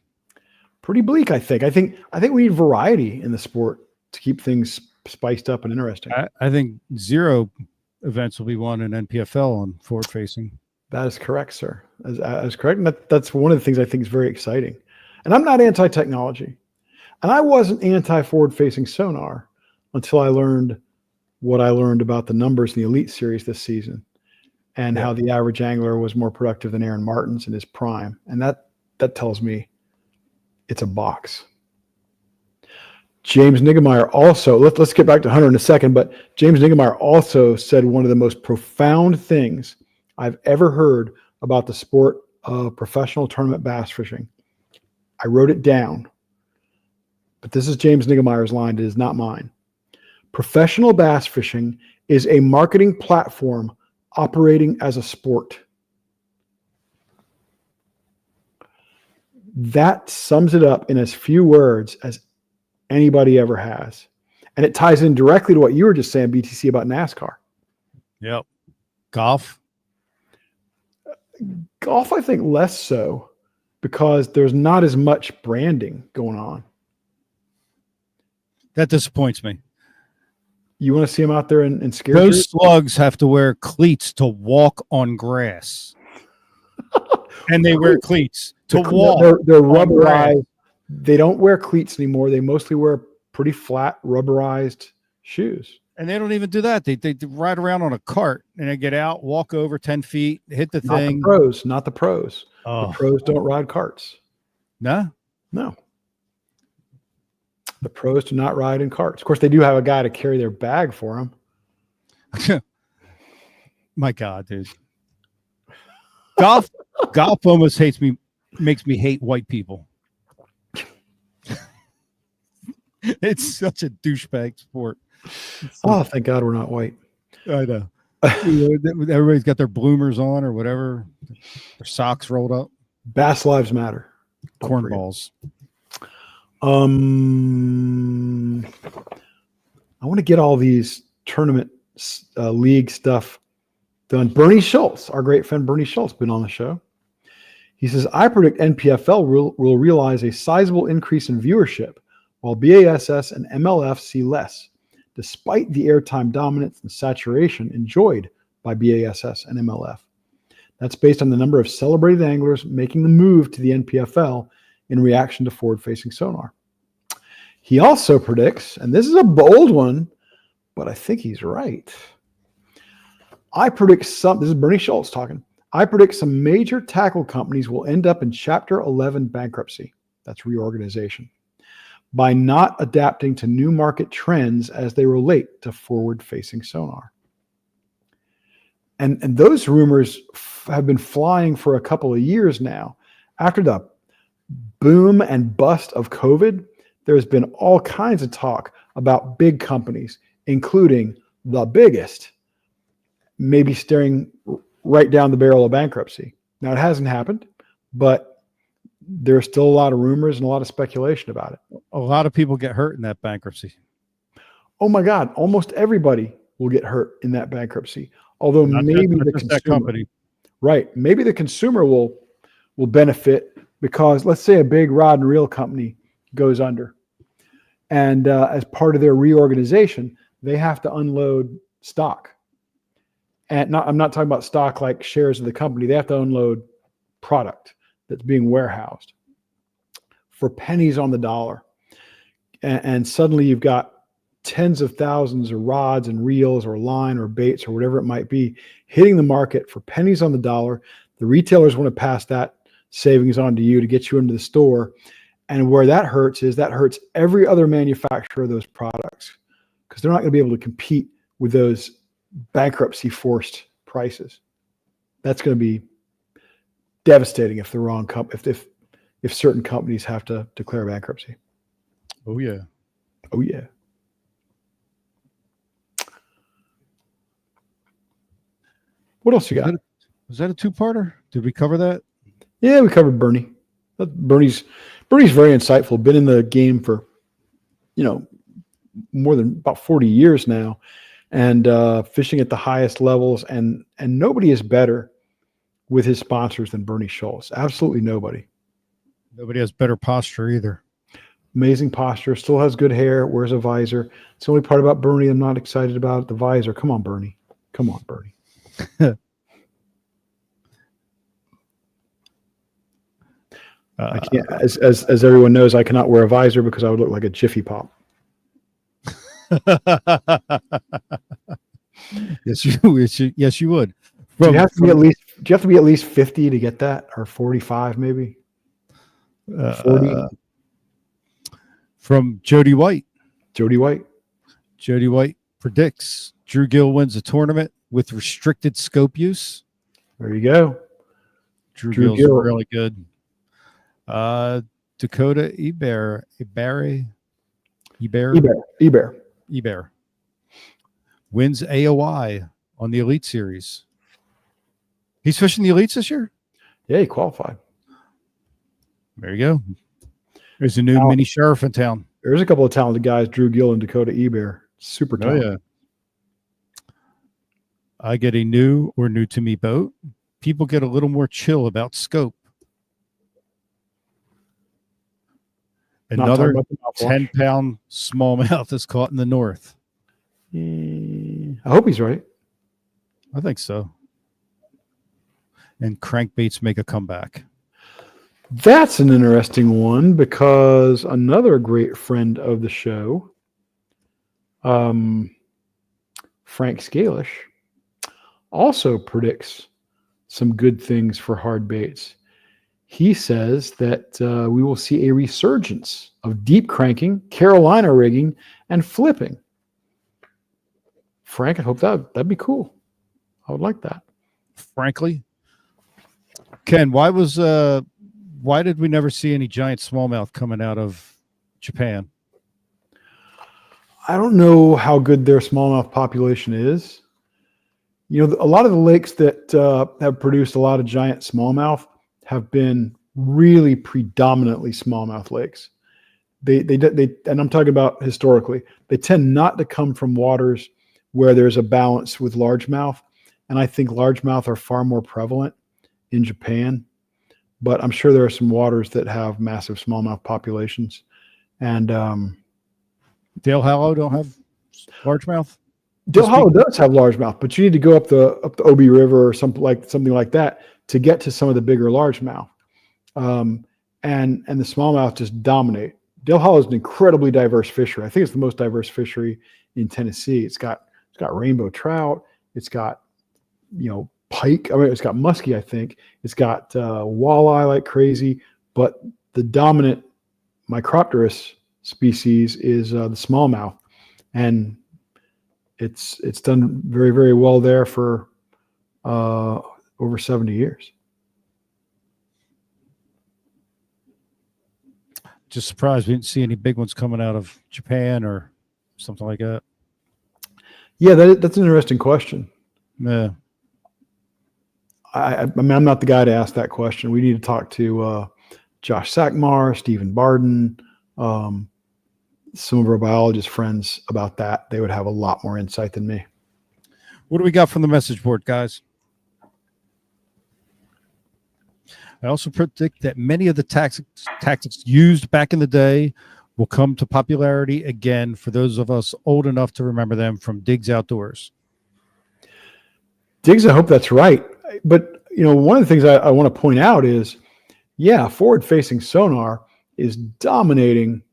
Pretty bleak, I think. I think we need variety in the sport to keep things spiced up and interesting. I think 0 events will be won in NPFL on forward-facing. That is correct, sir. As correct. And that's one of the things I think is very exciting. And I'm not anti-technology. And I wasn't anti-forward-facing sonar until I learned what I learned about the numbers in the Elite Series this season and how the average angler was more productive than Aaron Martens in his prime. And that tells me it's a box. James Niggemeyer also, let's get back to Hunter in a second, but James Niggemeyer also said one of the most profound things I've ever heard about the sport of professional tournament bass fishing. I wrote it down, but this is James Niggemeyer's line. It is not mine. Professional bass fishing is a marketing platform operating as a sport. That sums it up in as few words as anybody ever has. And it ties in directly to what you were just saying, BTC, about NASCAR. Yep. Golf. Golf, I think less so because there's not as much branding going on. That disappoints me. You want to see them out there in scare Those slugs have to wear cleats to walk on grass. And they wear cleats to walk. They're rubberized. They don't wear cleats anymore. They mostly wear pretty flat, rubberized shoes. And they don't even do that. They ride around on a cart and they get out, walk over 10 feet, hit the thing. Not the pros. Oh. The pros don't ride carts. No? No. The pros do not ride in carts. Of course, they do have a guy to carry their bag for them. My God, dude. Golf almost makes me hate white people. It's such a douchebag sport. Oh, thank God we're not white. I know. Everybody's got their bloomers on or whatever. Their socks rolled up. Bass lives matter. Cornballs. I want to get all these tournament league stuff done. Bernie Schultz, our great friend Bernie Schultz, been on the show. He says, I predict NPFL will realize a sizable increase in viewership, while BASS and MLF see less, despite the airtime dominance and saturation enjoyed by BASS and MLF. That's based on the number of celebrated anglers making the move to the NPFL in reaction to forward-facing sonar. He also predicts, and this is a bold one, but I think he's right. This is Bernie Schultz talking. I predict some major tackle companies will end up in Chapter 11 bankruptcy. That's reorganization. By not adapting to new market trends as they relate to forward-facing sonar. And those rumors have been flying for a couple of years now. After the boom and bust of COVID, there's been all kinds of talk about big companies, including the biggest, maybe staring right down the barrel of bankruptcy. Now, it hasn't happened, but there's still a lot of rumors and a lot of speculation about it. A lot of people get hurt in that bankruptcy. Oh my God, almost everybody will get hurt in that bankruptcy. Although maybe the consumer, that company. Right, maybe the consumer will benefit because let's say a big rod and reel company goes under. And as part of their reorganization, they have to unload stock. And I'm not talking about stock like shares of the company. They have to unload product that's being warehoused for pennies on the dollar. And suddenly you've got tens of thousands of rods and reels or line or baits or whatever it might be hitting the market for pennies on the dollar. The retailers want to pass that savings on to you to get you into the store. And where that hurts every other manufacturer of those products because they're not going to be able to compete with those bankruptcy forced prices. That's going to be devastating if the wrong if certain companies have to declare bankruptcy. Oh yeah. Oh yeah. What else you got? Was that a two-parter? Did we cover that? Yeah, we covered Bernie. Bernie's very insightful. Been in the game for, more than about 40 years now, and fishing at the highest levels. And nobody is better with his sponsors than Bernie Schultz. Absolutely nobody. Nobody has better posture either. Amazing posture. Still has good hair. Wears a visor. It's the only part about Bernie I'm not excited about. The visor. Come on, Bernie. Come on, Bernie. I can't, as everyone knows, I cannot wear a visor because I would look like a Jiffy Pop. Yes, you would. Do you have to be at least 50 to get that, or 45 maybe? 40. From Jody White. Jody White Predicts Drew Gill wins the tournament with restricted scope use. There you go. Drew Gill's really good. Dakota Ebert wins AOI on the Elite Series. He's fishing the Elites this year? Yeah, he qualified. There you go. There's a new mini sheriff in town. There's a couple of talented guys, Drew Gill and Dakota Ebert. Super talented. Oh, yeah. I get a new or new to me boat. People get a little more chill about scope. Another 10-pound smallmouth is caught in the north. I hope he's right. I think so. And crankbaits make a comeback. That's an interesting one because another great friend of the show, Frank Scalish, also predicts some good things for hard baits. He says that we will see a resurgence of deep cranking, Carolina rigging, and flipping. Frank, I hope that'd be cool. I would like that. Frankly, Ken, why did we never see any giant smallmouth coming out of Japan? I don't know how good their smallmouth population is. A lot of the lakes that have produced a lot of giant smallmouth have been really predominantly smallmouth lakes. They and I'm talking about historically. They tend not to come from waters where there's a balance with largemouth, and I think largemouth are far more prevalent in Japan. But I'm sure there are some waters that have massive smallmouth populations. And Dale Hollow don't have largemouth? Dale Hollow does have largemouth, but you need to go up the Obi River or something like that to get to some of the bigger largemouth. And the smallmouth just dominate. Dale Hollow is an incredibly diverse fishery. I think it's the most diverse fishery in Tennessee. It's got rainbow trout. It's got pike. It's got muskie. I think it's got walleye like crazy. But the dominant Micropterus species is the smallmouth, and it's done very, very well there for over 70 years. Just surprised we didn't see any big ones coming out of Japan or something like that. Yeah, that's an interesting question. Yeah. I mean, I'm not the guy to ask that question. We need to talk to Josh Sackmar, Stephen Barden, some of our biologist friends about that. They would have a lot more insight than me. What do we got from the message board, guys? I also predict that many of the tactics used back in the day will come to popularity again for those of us old enough to remember them from Diggs Outdoors. Diggs, I hope that's right. But, one of the things I want to point out is, forward-facing sonar is dominating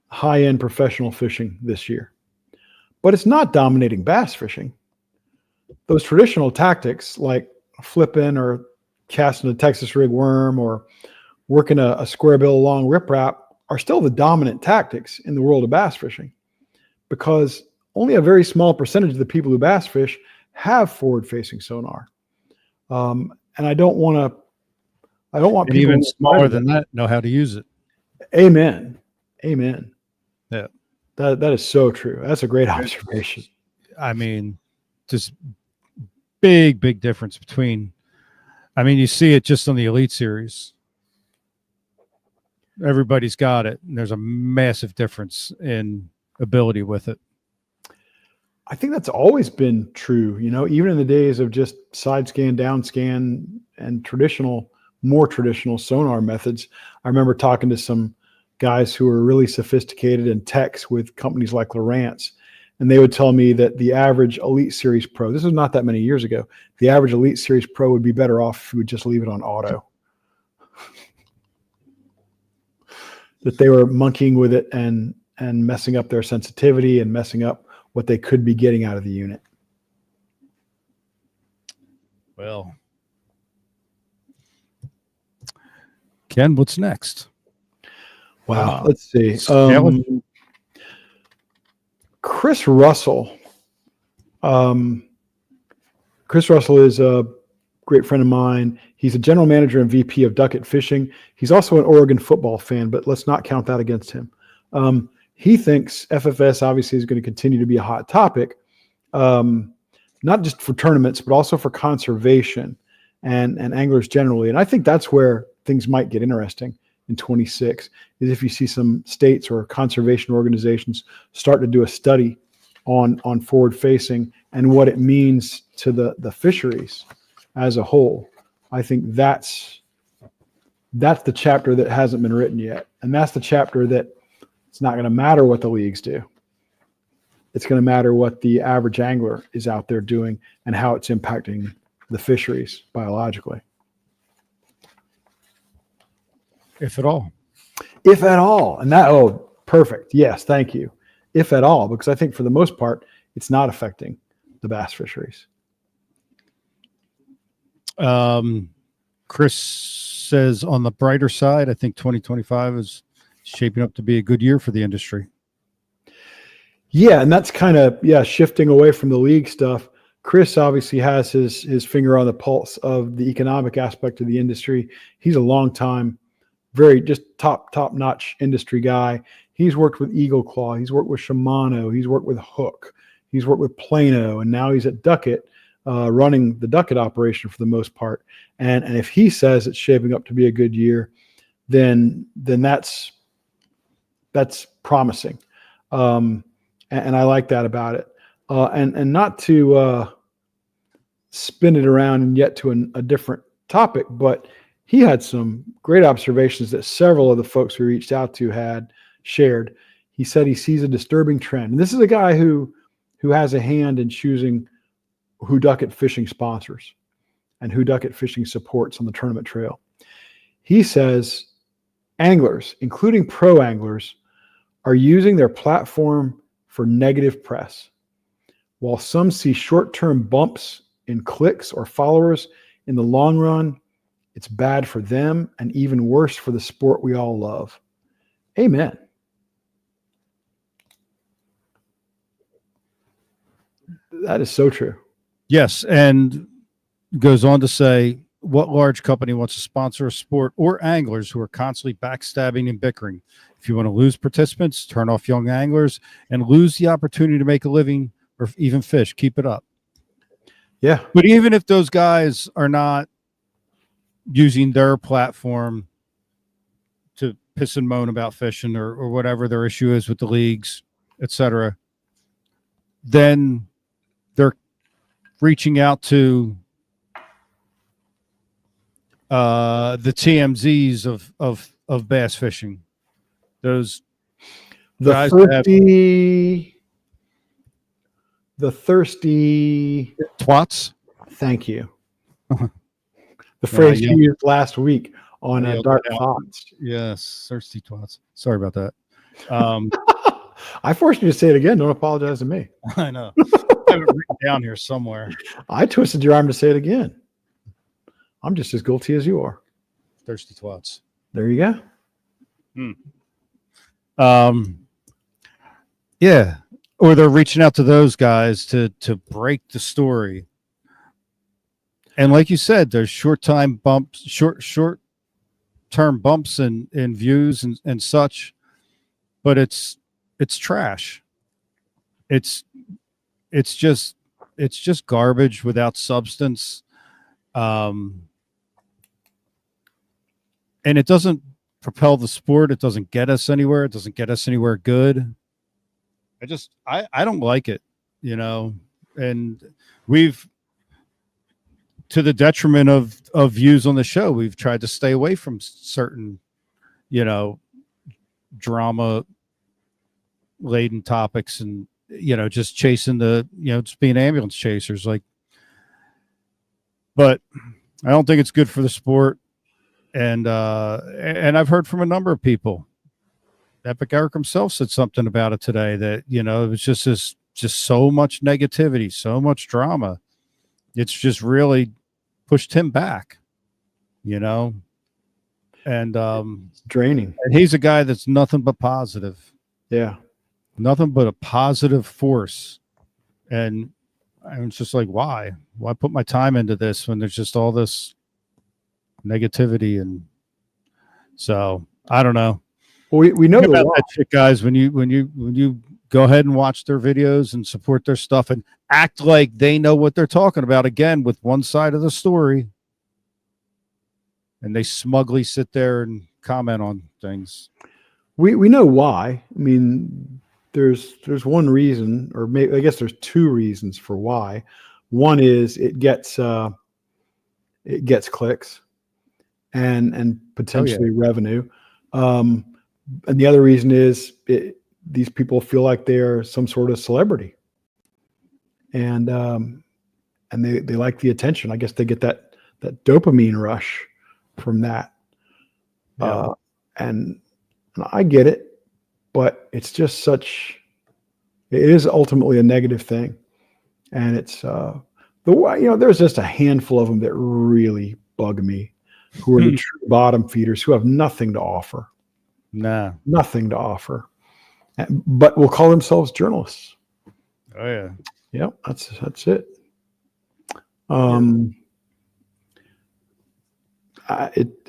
high-end professional fishing this year. But it's not dominating bass fishing. Those traditional tactics like flipping or casting a Texas rig worm or working a square bill long riprap are still the dominant tactics in the world of bass fishing, because only a very small percentage of the people who bass fish have forward-facing sonar. And I don't want to I don't want And people even smaller than that, know how to use it. Amen. Amen. Yeah. That is so true. That's a great observation. I mean, just big difference between, I mean, you see it just on the Elite Series. Everybody's got it, and there's a massive difference in ability with it. I think that's always been true, even in the days of just side scan, down scan, and more traditional sonar methods. I remember talking to some guys who were really sophisticated in techs with companies like Lowrance, and they would tell me that the average Elite Series Pro, this was not that many years ago, the average Elite Series Pro would be better off if we would just leave it on auto. That they were monkeying with it and messing up their sensitivity and messing up what they could be getting out of the unit. Well, Ken, what's next? Wow. Let's see. Chris Russell. Chris Russell is a great friend of mine. He's a general manager and VP of Ducket Fishing. He's also an Oregon football fan, but let's not count that against him. He thinks FFS obviously is going to continue to be a hot topic, not just for tournaments, but also for conservation and anglers generally. And I think that's where things might get interesting in 26, is if you see some states or conservation organizations start to do a study on forward facing and what it means to the fisheries as a whole. I think that's the chapter that hasn't been written yet. And that's the chapter that it's not going to matter what the leagues do. It's going to matter what the average angler is out there doing and how it's impacting the fisheries biologically. If at all. If at all. And perfect. Yes, thank you. If at all, because I think for the most part, it's not affecting the bass fisheries. Chris says on the brighter side, I think 2025 is shaping up to be a good year for the industry. Yeah, and that's kind of, shifting away from the league stuff. Chris obviously has his finger on the pulse of the economic aspect of the industry. He's a long time, very just top-notch industry guy. He's worked with Eagle Claw. He's worked with Shimano. He's worked with Hook. He's worked with Plano, and now he's at Ducket, running the Ducket operation for the most part. And if he says it's shaping up to be a good year, then that's promising. And I like that about it. And not to spin it around and yet to a different topic, but he had some great observations that several of the folks we reached out to had shared. He said he sees a disturbing trend. And this is a guy who has a hand in choosing who Ducket Fishing sponsors and who Ducket Fishing supports on the tournament trail. He says anglers, including pro anglers, are using their platform for negative press. While some see short-term bumps in clicks or followers, in the long run, it's bad for them and even worse for the sport we all love. Amen. That is so true. Yes, and goes on to say, what large company wants to sponsor a sport or anglers who are constantly backstabbing and bickering? If you want to lose participants, turn off young anglers and lose the opportunity to make a living or even fish, keep it up. Yeah. But even if those guys are not using their platform to piss and moan about fishing or whatever their issue is with the leagues, etc., then they're reaching out to the TMZs of bass fishing. Those guys the thirsty twats. Thank you. The phrase you used last week on Dark Thoughts. Yes, thirsty twats. Sorry about that. I forced you to say it again. Don't apologize to me. I know. I have it written down here somewhere. I twisted your arm to say it again. I'm just as guilty as you are. Thirsty twats. There you go. Yeah. Or they're reaching out to those guys to break the story. And like you said, there's short time bumps, short term bumps in views and such, but it's trash. It's just garbage without substance. And it doesn't propel the sport. It doesn't get us anywhere. It doesn't get us anywhere good. I don't like it, and we've, to the detriment of views on the show, we've tried to stay away from certain, drama laden topics and, just chasing just being ambulance chasers. But I don't think it's good for the sport. And I've heard from a number of people. Epic Eric himself said something about it today that, it was just so much negativity, so much drama. It's just really pushed him back, and It's draining. And he's a guy that's nothing but positive. Yeah. Nothing but a positive force. And I'm just like, why put my time into this when there's just all this negativity? And so I don't know. Well, we know about that shit, guys. When you go ahead and watch their videos and support their stuff and act like they know what they're talking about, again, with one side of the story, and they smugly sit there and comment on things. We know why. I mean, there's one reason, or maybe I guess there's two reasons for why. One is it gets clicks and potentially revenue. And the other reason is these people feel like they're some sort of celebrity, and they like the attention. I guess they get that dopamine rush from that. Yeah. And I get it, but it's just it is ultimately a negative thing. And it's there's just a handful of them that really bug me, who are the true bottom feeders who have nothing to offer. Nah. Nothing to offer. But will call themselves journalists. Oh yeah. Yep, that's it.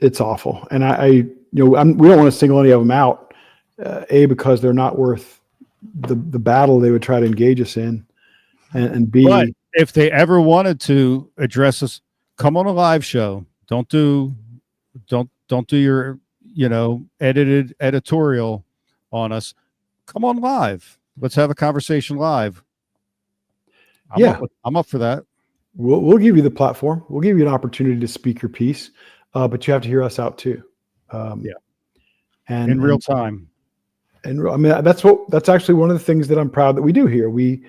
It's awful, and we don't want to single any of them out. Because they're not worth the battle they would try to engage us in, and B, but if they ever wanted to address us, come on a live show. Don't do your edited editorial on us. Come on live. Let's have a conversation live. I'm up for that. We'll give you the platform. We'll give you an opportunity to speak your piece, but you have to hear us out too. And in real time. And I mean, that's actually one of the things that I'm proud that we do here. We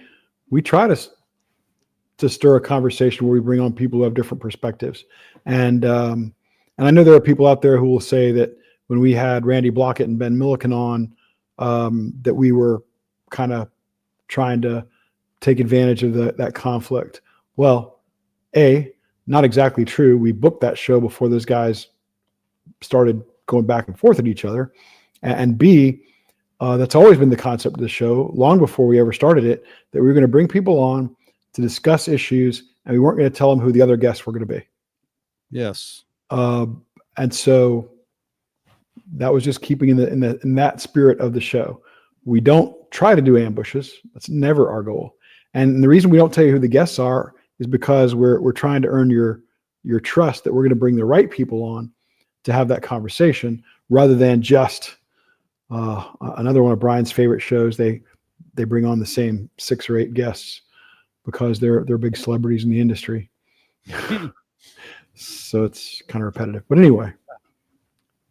try to stir a conversation where we bring on people who have different perspectives. And I know there are people out there who will say that when we had Randy Blockett and Ben Milliken on, that we were kind of trying to take advantage of that conflict. Well, not exactly true. We booked that show before those guys started going back and forth at each other. And B, that's always been the concept of the show, long before we ever started it, that we were going to bring people on to discuss issues, and we weren't going to tell them who the other guests were going to be. Yes. And so that was just keeping in that spirit of the show. We don't try to do ambushes. That's never our goal. And the reason we don't tell you who the guests are is because we're trying to earn your trust that we're going to bring the right people on to have that conversation, rather than just another one of Brian's favorite shows. They bring on the same 6 or 8 guests because they're big celebrities in the industry. So it's kind of repetitive. But anyway,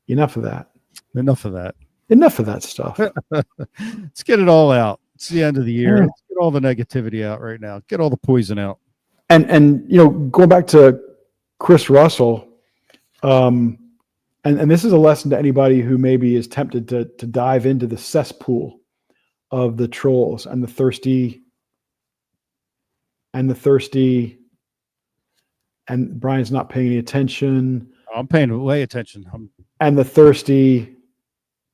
enough of that. Enough of that. Enough of that stuff. Let's get it all out. It's the end of the year. Let's get all the negativity out right now. Get all the poison out. And going back to Chris Russell, and this is a lesson to anybody who maybe is tempted to dive into the cesspool of the trolls and the thirsty, and Brian's not paying any attention. I'm paying way attention. And the thirsty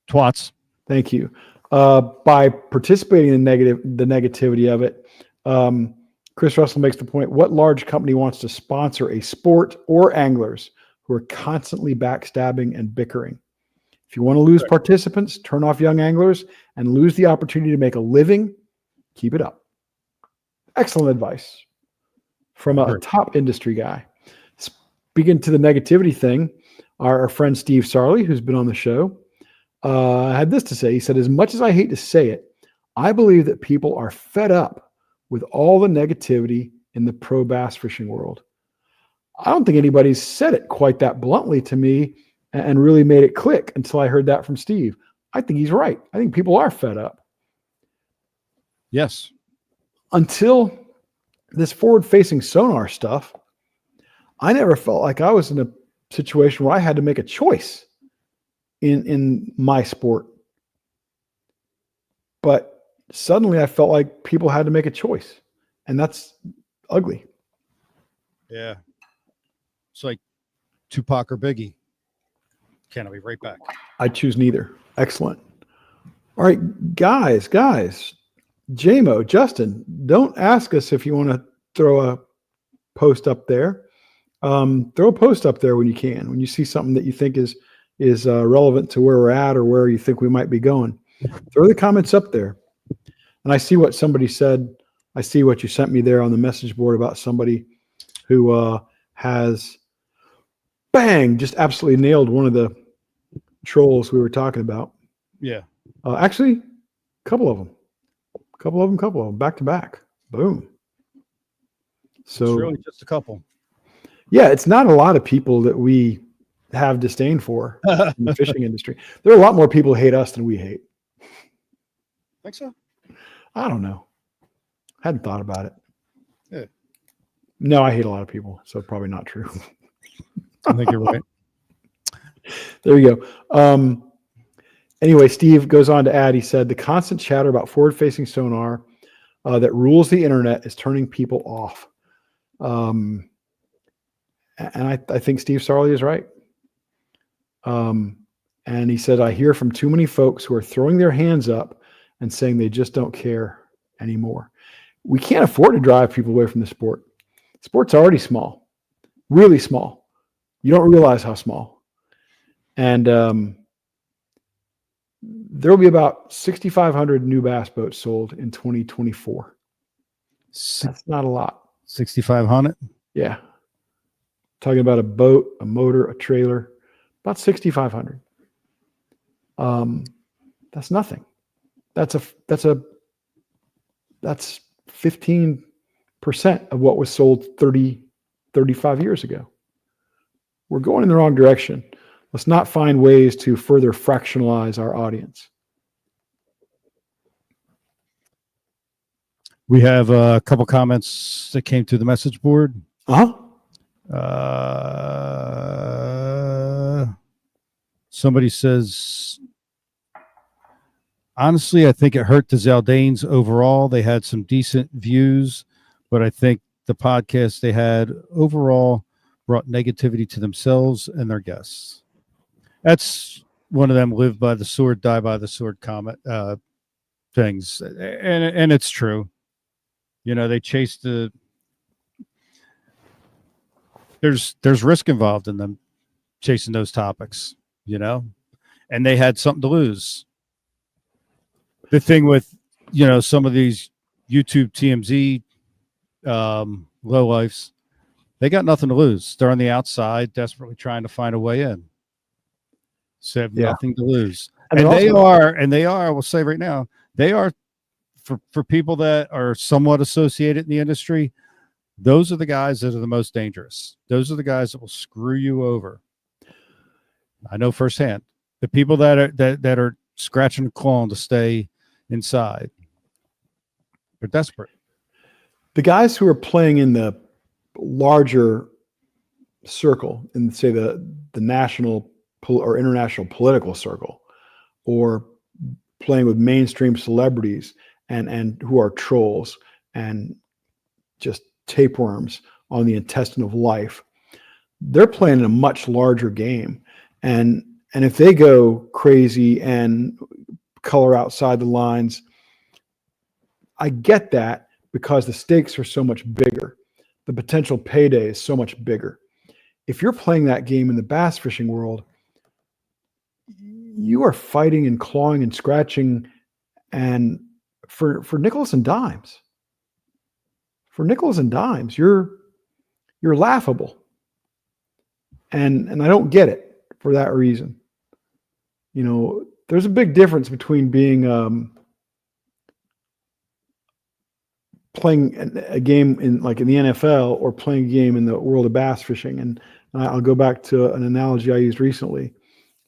twats. Thank you. By participating in the negativity of it, Chris Russell makes the point: what large company wants to sponsor a sport or anglers who are constantly backstabbing and bickering. If you want to lose participants, turn off young anglers and lose the opportunity to make a living, keep it up. Excellent advice from a top industry guy. Speaking to the negativity thing, our friend Steve Sarley, who's been on the show, had this to say. He said, as much as I hate to say it, I believe that people are fed up with all the negativity in the pro bass fishing world. I don't think anybody's said it quite that bluntly to me and really made it click until I heard that from Steve. I think he's right. I think people are fed up. Yes. Until this forward-facing sonar stuff, I never felt like I was in a situation where I had to make a choice in my sport. But suddenly I felt like people had to make a choice, and that's ugly. Yeah. It's like Tupac or Biggie. Ken, I'll be right back. I choose neither. Excellent. All right, guys, JMO, Justin, don't ask us if you want to throw a post up there. Throw a post up there when you can, when you see something that you think is relevant to where we're at or where you think we might be going. Throw the comments up there. And I see what somebody said. I see what you sent me there on the message board about somebody who has just absolutely nailed one of the trolls we were talking about. Yeah. Actually, a couple of them, back to back. Boom. So it's really just a couple. Yeah, it's not a lot of people that we have disdain for in the fishing industry. There are a lot more people who hate us than we hate. Think so? I don't know. Hadn't thought about it. Yeah. No, I hate a lot of people, so probably not true. I think you're right. There you go. Anyway, Steve goes on to add, he said, the constant chatter about forward-facing sonar that rules the internet is turning people off. And I think Steve Sarley is right. And he said, I hear from too many folks who are throwing their hands up and saying they just don't care anymore. We can't afford to drive people away from the sport. Sport's already small, really small. You don't realize how small. And there will be about 6,500 new bass boats sold in 2024. That's not a lot. 6,500? Yeah. Talking about a boat, a motor, a trailer, about 6,500. That's nothing. That's 15% of what was sold 35 years ago. We're going in the wrong direction. Let's not find ways to further fractionalize our audience. We have a couple comments that came through the message board. Somebody says, honestly, I think it hurt the Zaldanes overall. They had some decent views, but I think the podcast they had overall brought negativity to themselves and their guests. That's one of them live by the sword, die by the sword comment things. And it's true. You know, they chase there's risk involved in them chasing those topics, you know, and they had something to lose. The thing with, you know, some of these YouTube TMZ lowlifes, they got nothing to lose. They're on the outside, desperately trying to find a way in. So they have nothing to lose. And they are, I will say right now, they are, for people that are somewhat associated in the industry, those are the guys that are the most dangerous. Those are the guys that will screw you over. I know firsthand. The people that are scratching and clawing to stay inside, they're desperate. The guys who are playing in the larger circle, in say the national or international political circle, or playing with mainstream celebrities and who are trolls and just tapeworms on the intestine of life, they're playing in a much larger game. And if they go crazy and color outside the lines, I get that, because the stakes are so much bigger. The potential payday is so much bigger. if you're playing that game in the bass fishing world, you are fighting and clawing and scratching, and for nickels and dimes. For nickels and dimes, you're laughable. And I don't get it for that reason. You know, there's a big difference between being playing a game in the NFL or playing a game in the world of bass fishing. And I'll go back to an analogy I used recently.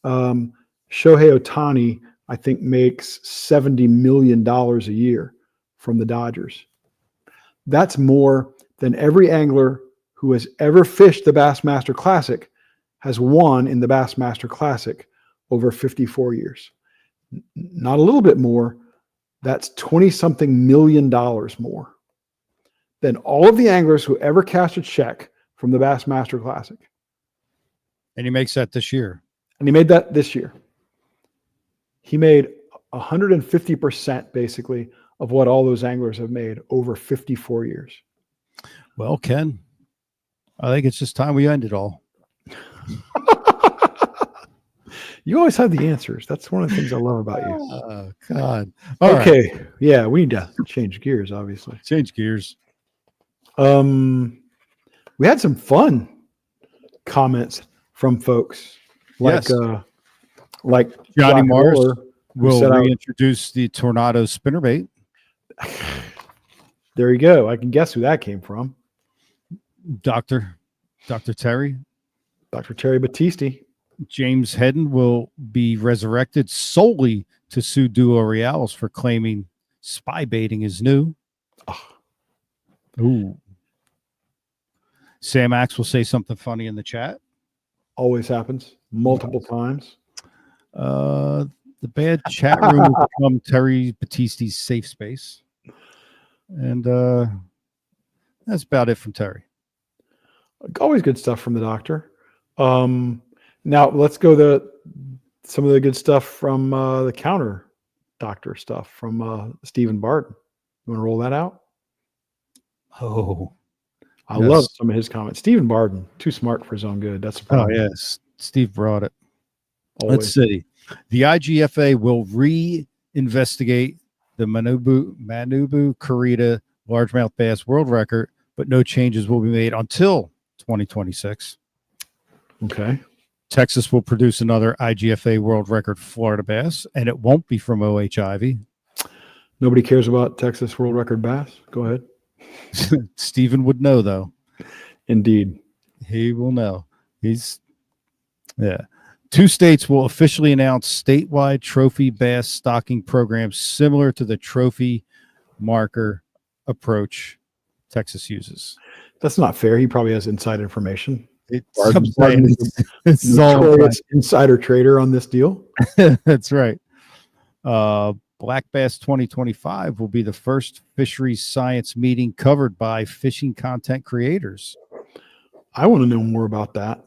Shohei Ohtani, I think, makes $70 million a year from the Dodgers. That's more than every angler who has ever fished the Bassmaster Classic has won in the Bassmaster Classic over 54 years. Not a little bit more. That's 20-something million dollars more than all of the anglers who ever cashed a check from the Bassmaster Classic. And he makes that this year. And he made that this year. He made 150% basically of what all those anglers have made over 54 years. Well, Ken, I think it's just time we end it all. You always have the answers. That's one of the things I love about you. Oh, God. Okay. Right. Yeah, we need to change gears, obviously. Change gears. We had some fun comments from folks like Johnny Mars will will reintroduce the Tornado spinnerbait. There you go. I can guess who that came from. Dr. Terry. Dr. Terry Battisti. James Hedden will be resurrected solely to sue Duo Reales for claiming spy baiting is new. Oh. Ooh. Sam Axe will say something funny in the chat. Always happens. Multiple times. The bad chat room will become Terry Battisti's safe space. And that's about it from Terry. Always good stuff from the doctor. Now let's go to some of the good stuff from the counter doctor stuff from Stephen Barton. You want to roll that out? Oh, I love some of his comments. Stephen Barton, too smart for his own good. That's a problem. Oh, yes. Steve brought it. Always. Let's see. The IGFA will re-investigate the Manabu Kurita largemouth bass world record, but no changes will be made until 2026. Okay. Texas will produce another IGFA world record Florida bass, and it won't be from O.H. Ivy. Nobody cares about Texas world record bass. Go ahead. Stephen would know, though. Indeed. He will know. Two states will officially announce statewide trophy bass stocking programs similar to the trophy marker approach Texas uses. That's not fair. He probably has inside information. Barton is a notorious insider trader on this deal. That's right. Black Bass 2025 will be the first fisheries science meeting covered by fishing content creators. I want to know more about that.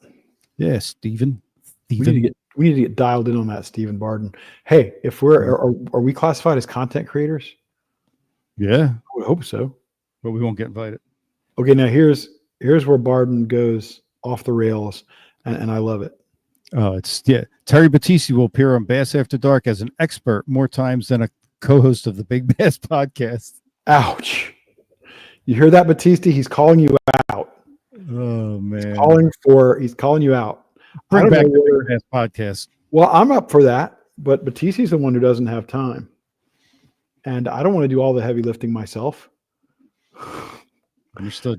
Yeah, Stephen. We need to get dialed in on that, Stephen Barton. Hey, if are we classified as content creators? Yeah, I would hope so, but we won't get invited. Okay, now here's where Barton goes off the rails, and I love it. Oh, Terry Battisti will appear on Bass After Dark as an expert more times than a co-host of the Big Bass podcast. Ouch! You hear that, Battisti? He's calling you out. Oh man, he's calling you out. Bring back the Big Bass podcast. Well, I'm up for that, but Battisti's the one who doesn't have time, and I don't want to do all the heavy lifting myself. Understood.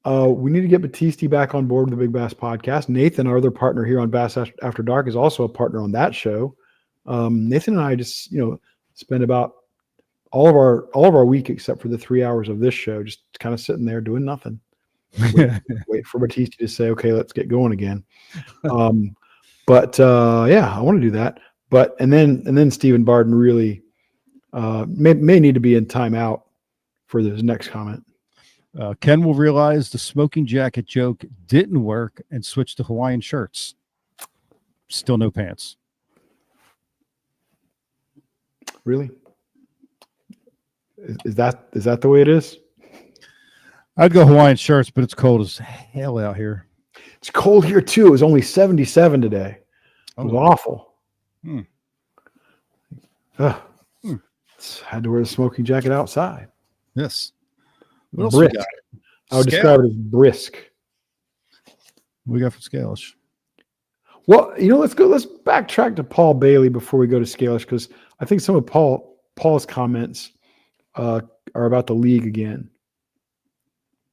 We need to get Battisti back on board with the Big Bass podcast. Nathan, our other partner here on Bass After Dark, is also a partner on that show. Nathan and I just, spend about all of our week, except for the 3 hours of this show, just kind of sitting there doing nothing. Wait for Battisti to say, okay, let's get going again. I want to do that. But and then Stephen Barton really may need to be in timeout for this next comment. Ken will realize the smoking jacket joke didn't work and switch to Hawaiian shirts. Still no pants. Really? Is that the way it is? I'd go Hawaiian shirts, but it's cold as hell out here. It's cold here too. It was only 77 today. It was awful. Hmm. Had to wear the smoking jacket outside. Yes. What else Brisk. we got? I would describe it as brisk. We got from Scalish. Well, let's backtrack to Paul Bailey before we go to Scalish, because I think some of Paul's comments are about the league again.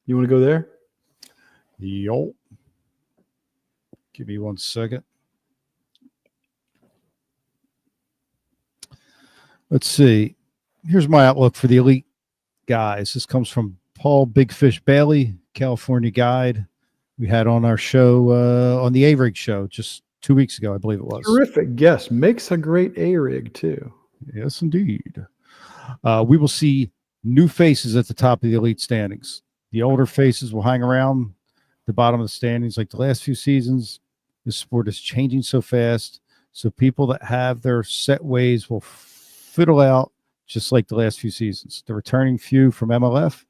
You want to go there? Yo. Give me 1 second. Let's see. Here's my outlook for the elite guys. This comes from Paul Big Fish Bailey, California guide. We had on our show, on the A-Rig show, just 2 weeks ago, I believe it was. Terrific guest. Makes a great A-Rig, too. Yes, indeed. We will see new faces at the top of the elite standings. The older faces will hang around the bottom of the standings like the last few seasons. The sport is changing so fast, so people that have their set ways will fiddle out just like the last few seasons. The returning few from MLF,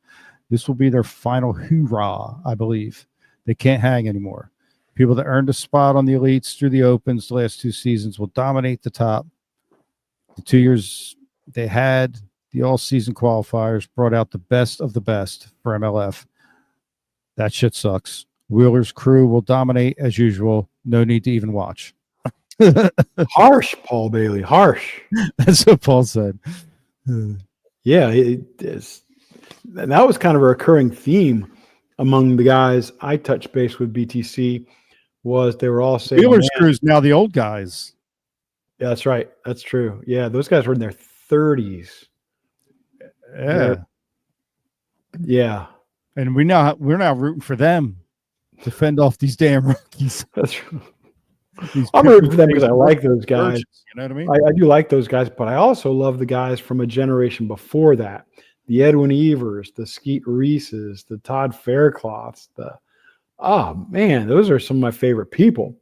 this will be their final hoorah, I believe. They can't hang anymore. People that earned a spot on the elites through the opens the last 2 seasons will dominate the top. The 2 years they had the all-season qualifiers brought out the best of the best for MLF. That shit sucks. Wheeler's crew will dominate as usual. No need to even watch. Harsh, Paul Bailey. Harsh. That's what Paul said. Yeah, it is. And that was kind of a recurring theme among the guys I touched base with BTC, was they were all saying Wheeler's crew's now the old guys. Yeah, that's right. That's true. Yeah, those guys were in their 30s. Yeah. And we're now rooting for them to fend off these damn rookies. That's true. I'm rooting for them because I like those guys. You know what I mean? I do like those guys, but I also love the guys from a generation before that. The Edwin Evers, the Skeet Reeses, the Todd Faircloths, those are some of my favorite people.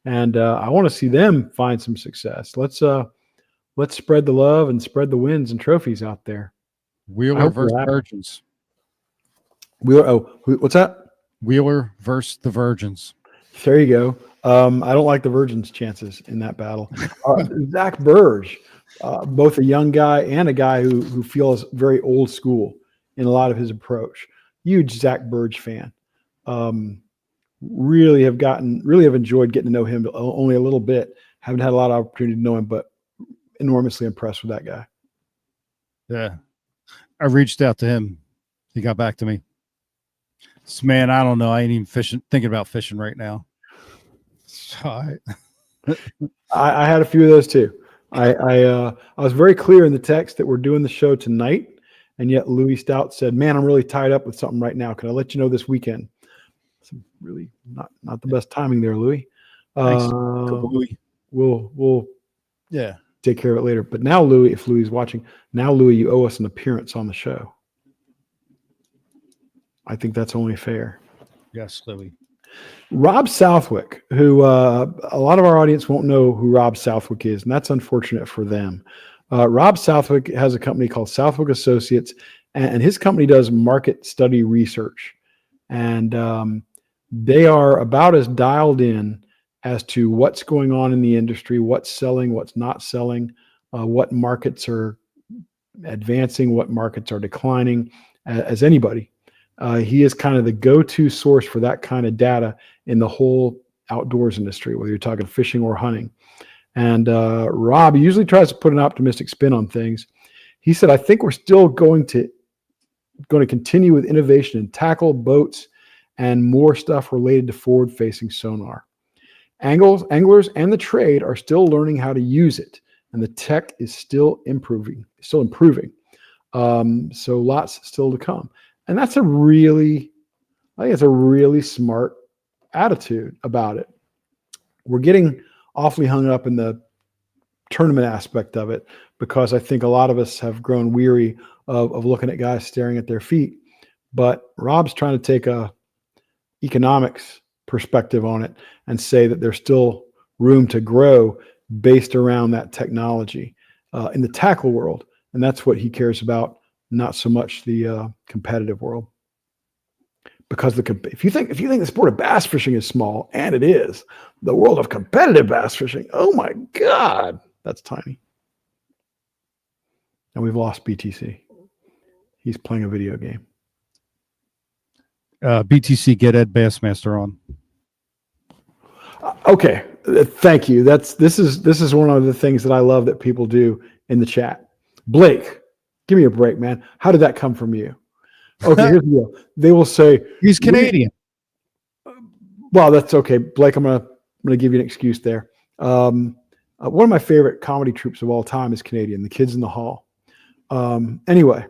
And I want to see them find some success. Let's spread the love and spread the wins and trophies out there. Wheeler versus Virgins. What's that? Wheeler versus the Virgins. There you go. I don't like the Virgins' chances in that battle. Zach Burge, both a young guy and a guy who feels very old school in a lot of his approach. Huge Zach Burge fan. Really have enjoyed getting to know him only a little bit. Haven't had a lot of opportunity to know him, but enormously impressed with that guy. Yeah. I reached out to him. He got back to me. Man, I don't know. I ain't even thinking about fishing right now. I had a few of those too. I was very clear in the text that we're doing the show tonight, and yet Louis Stout said, "Man, I'm really tied up with something right now. Can I let you know this weekend?" So really not the best timing there, Louis. Louis. We'll take care of it later. But now, Louis, if Louis is watching, Louis, you owe us an appearance on the show. I think that's only fair. Yes, Louis. Rob Southwick, who a lot of our audience won't know who Rob Southwick is, and that's unfortunate for them. Rob Southwick has a company called Southwick Associates, and his company does market study research. And they are about as dialed in as to what's going on in the industry, what's selling, what's not selling, what markets are advancing, what markets are declining, as anybody. He is kind of the go-to source for that kind of data in the whole outdoors industry, whether you're talking fishing or hunting. And Rob usually tries to put an optimistic spin on things. He said, "I think we're still going to continue with innovation in tackle, boats, and more stuff related to forward-facing sonar. Anglers and the trade are still learning how to use it, and the tech is still improving. So lots still to come." And I think it's a really smart attitude about it. We're getting awfully hung up in the tournament aspect of it because I think a lot of us have grown weary of looking at guys staring at their feet. But Rob's trying to take a economics perspective on it and say that there's still room to grow based around that technology in the tackle world. And that's what he cares about, not so much the competitive world. because if you think the sport of bass fishing is small, and it is, the world of competitive bass fishing, oh my God, that's tiny. And we've lost BTC. He's playing a video game. BTC, get Ed Bassmaster on. Okay, thank you. This is one of the things that I love that people do in the chat. Blake, give me a break, man. How did that come from you? Okay, here's the deal. They will say He's Canadian. Well, that's okay, Blake. I'm gonna give you an excuse there. One of my favorite comedy troupes of all time is Canadian, The Kids in the Hall. Anyway,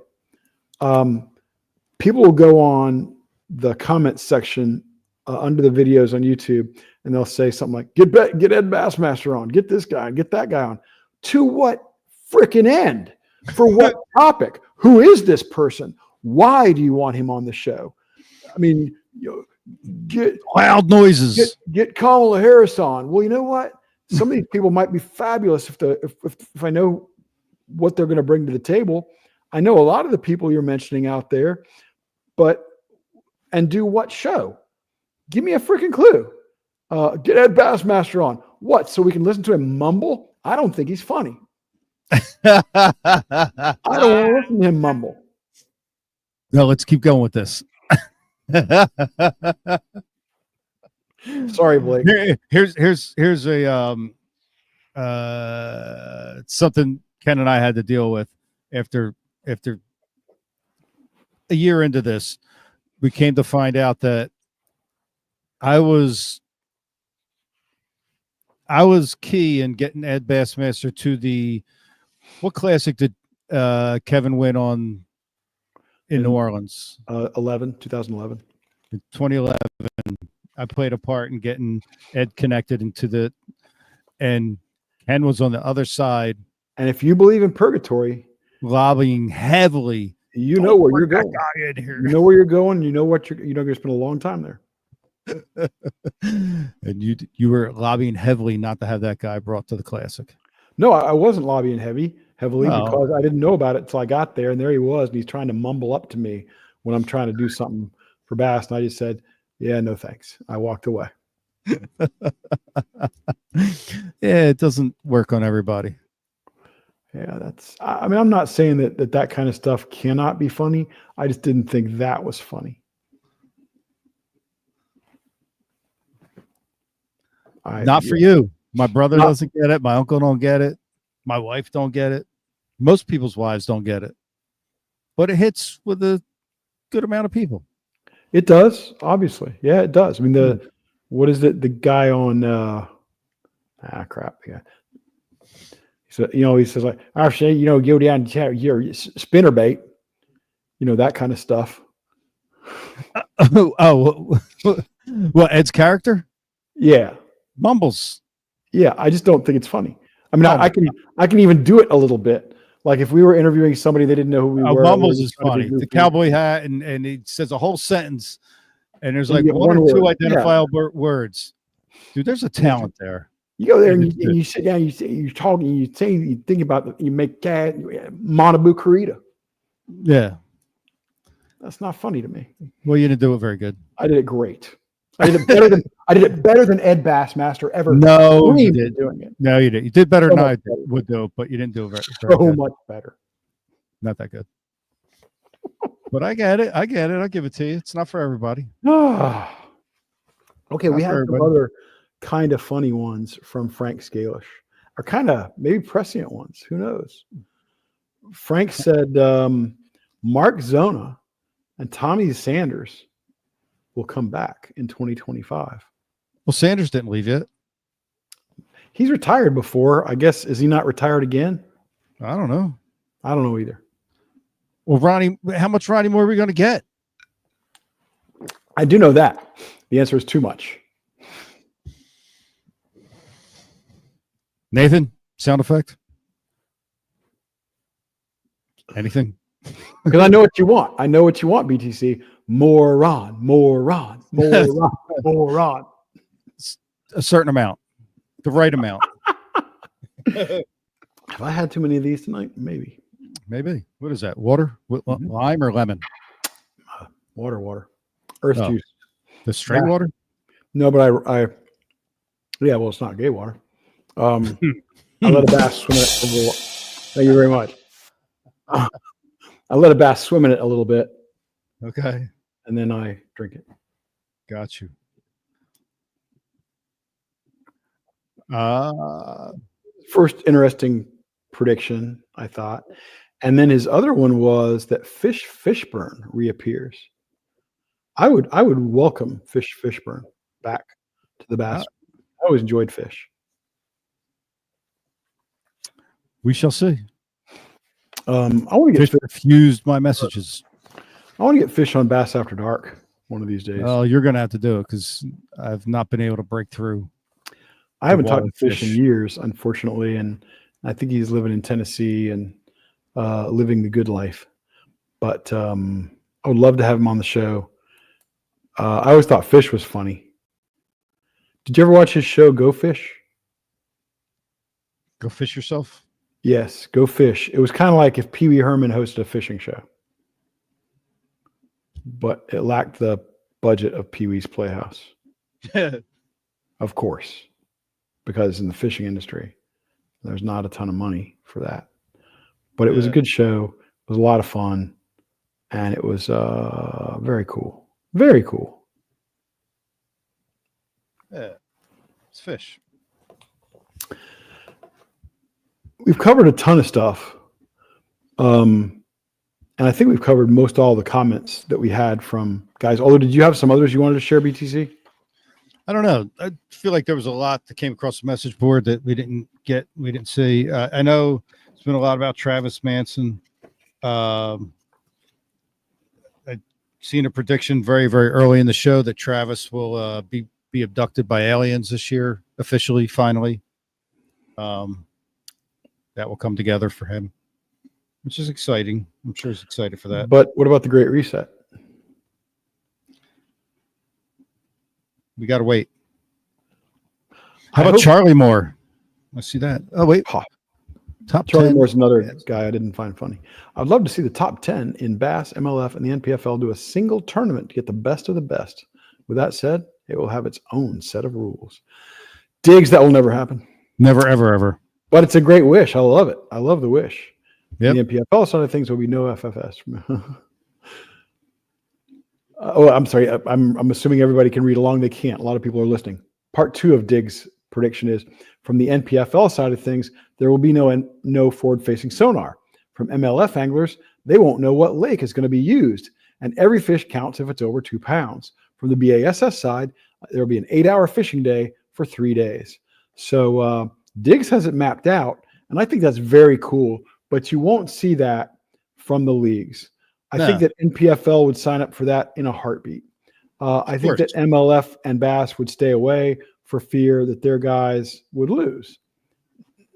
people will go on the comments section under the videos on YouTube, and they'll say something like, get Ed Bassmaster on, get this guy, get that guy on. To what freaking end? For what topic? Who is this person? Why do you want him on the show? I mean, get loud noises. Get Kamala Harris on. Well, you know what? Some of these people might be fabulous if I know what they're going to bring to the table. I know a lot of the people you're mentioning out there, and do what show? Give me a freaking clue. Get Ed Bassmaster on. What? So we can listen to him mumble? I don't think he's funny. I don't want to listen to him mumble. No, let's keep going with this. Sorry, Blake. Here's a something Ken and I had to deal with after a year into this. We came to find out that I was key in getting Ed Bassmaster to what classic did Kevin win on in New Orleans? 2011. In 2011, I played a part in getting Ed connected and Ken was on the other side. And if you believe in purgatory, lobbying heavily, you know where you're going. You know where you're going. You know you're going to spend a long time there. And you were lobbying heavily not to have that guy brought to the classic. No, I wasn't lobbying heavily because I didn't know about it until I got there, and there he was, and he's trying to mumble up to me when I'm trying to do something for bass, and I just said, "Yeah, no thanks." I walked away. Yeah, it doesn't work on everybody. Yeah, I'm not saying that kind of stuff cannot be funny. I just didn't think that was funny. Not for you. My brother doesn't get it. My uncle don't get it. My wife don't get it. Most people's wives don't get it. But it hits with a good amount of people. It does, obviously. Yeah, it does. I mean, what is it? The guy on crap. Yeah. So, he says like, I say, go down to your spinnerbait, that kind of stuff. Well, Ed's character? Yeah. Mumbles. Yeah. I just don't think it's funny. I mean, I can even do it a little bit. Like if we were interviewing somebody, they didn't know who we were. Mumbles is funny. The cowboy hat and he says a whole sentence and there's like one or two identifiable words. Dude, there's a talent there. You go there and you sit down, you're talking, you think about, you make cat, Manabu Karita. Yeah. That's not funny to me. Well, you didn't do it very good. I did it great. I did it better than Ed Bassmaster ever. No, you did doing it. No, you did. You did better than I would do, but you didn't do it very so much better. Not that good. But I get it. I'll give it to you. It's not for everybody. Okay, we have some other kind of funny ones from Frank Scalish, or kind of maybe prescient ones. Who knows? Frank said Mark Zona and Tommy Sanders will come back in 2025. Well, Sanders didn't leave yet. He's retired before. I guess, is he not retired again? I don't know. I don't know either. Well, Ronnie, how much Ronnie Moore are we going to get? I do know that. The answer is too much. Nathan, sound effect? Anything? Because I know what you want. I know what you want, BTC. More Ron. A certain amount. The right amount. Have I had too many of these tonight? Maybe. What is that? Water? Lime or lemon? Water. Earth Oh. juice. The straight Yeah. water? No, but yeah, well, it's not gay water. I let a bass swim in it a little. Thank you very much. I let a bass swim in it a little bit, Okay. and then I drink it. Got you. First interesting prediction, I thought. And then his other one was that Fishburne reappears. I would welcome Fishburne back to the bass. I always enjoyed Fish. We shall see. I want to get Fish refused my messages. I want to get Fish on Bass After Dark one of these days. Oh, you're going to have to do it because I've not been able to break through. I haven't talked to Fish in years, unfortunately, and I think he's living in Tennessee and living the good life. But I would love to have him on the show. I always thought Fish was funny. Did you ever watch his show, Go Fish? Go fish yourself? Yes, Go Fish. It was kind of like if Pee Wee Herman hosted a fishing show. But it lacked the budget of Pee Wee's Playhouse. Of course. Because in the fishing industry, there's not a ton of money for that. But it was a good show. It was a lot of fun. And it was very cool. Very cool. Yeah. It's Fish. We've covered a ton of stuff. And I think we've covered most all the comments that we had from guys. Although, did you have some others you wanted to share, BTC? I don't know. I feel like there was a lot that came across the message board that we didn't see. I know it's been a lot about Travis Manson. I'd seen a prediction very, very early in the show that Travis will be abducted by aliens this year, officially, finally. That will come together for him, which is exciting. I'm sure he's excited for that. But what about the Great Reset? We got to wait. How about Charlie Moore? I see that. Oh, wait. Top Charlie 10. Moore's another guy I didn't find funny. I'd love to see the top 10 in Bass, MLF, and the NPFL do a single tournament to get the best of the best. With that said, it will have its own set of rules. Diggs, that will never happen. Never, ever, ever. But it's a great wish. I love it. I love the wish. Yep. The NPFL side of things will be no FFS. I'm sorry. I'm assuming everybody can read along. They can't. A lot of people are listening. Part 2 of Diggs' prediction is from the NPFL side of things, there will be no forward-facing sonar. From MLF anglers, they won't know what lake is going to be used, and every fish counts if it's over 2 pounds. From the BASS side, there will be an 8-hour fishing day for 3 days. So Diggs has it mapped out, and I think that's very cool, but you won't see that from the leagues. I think that NPFL would sign up for that in a heartbeat. I think that MLF and Bass would stay away for fear that their guys would lose.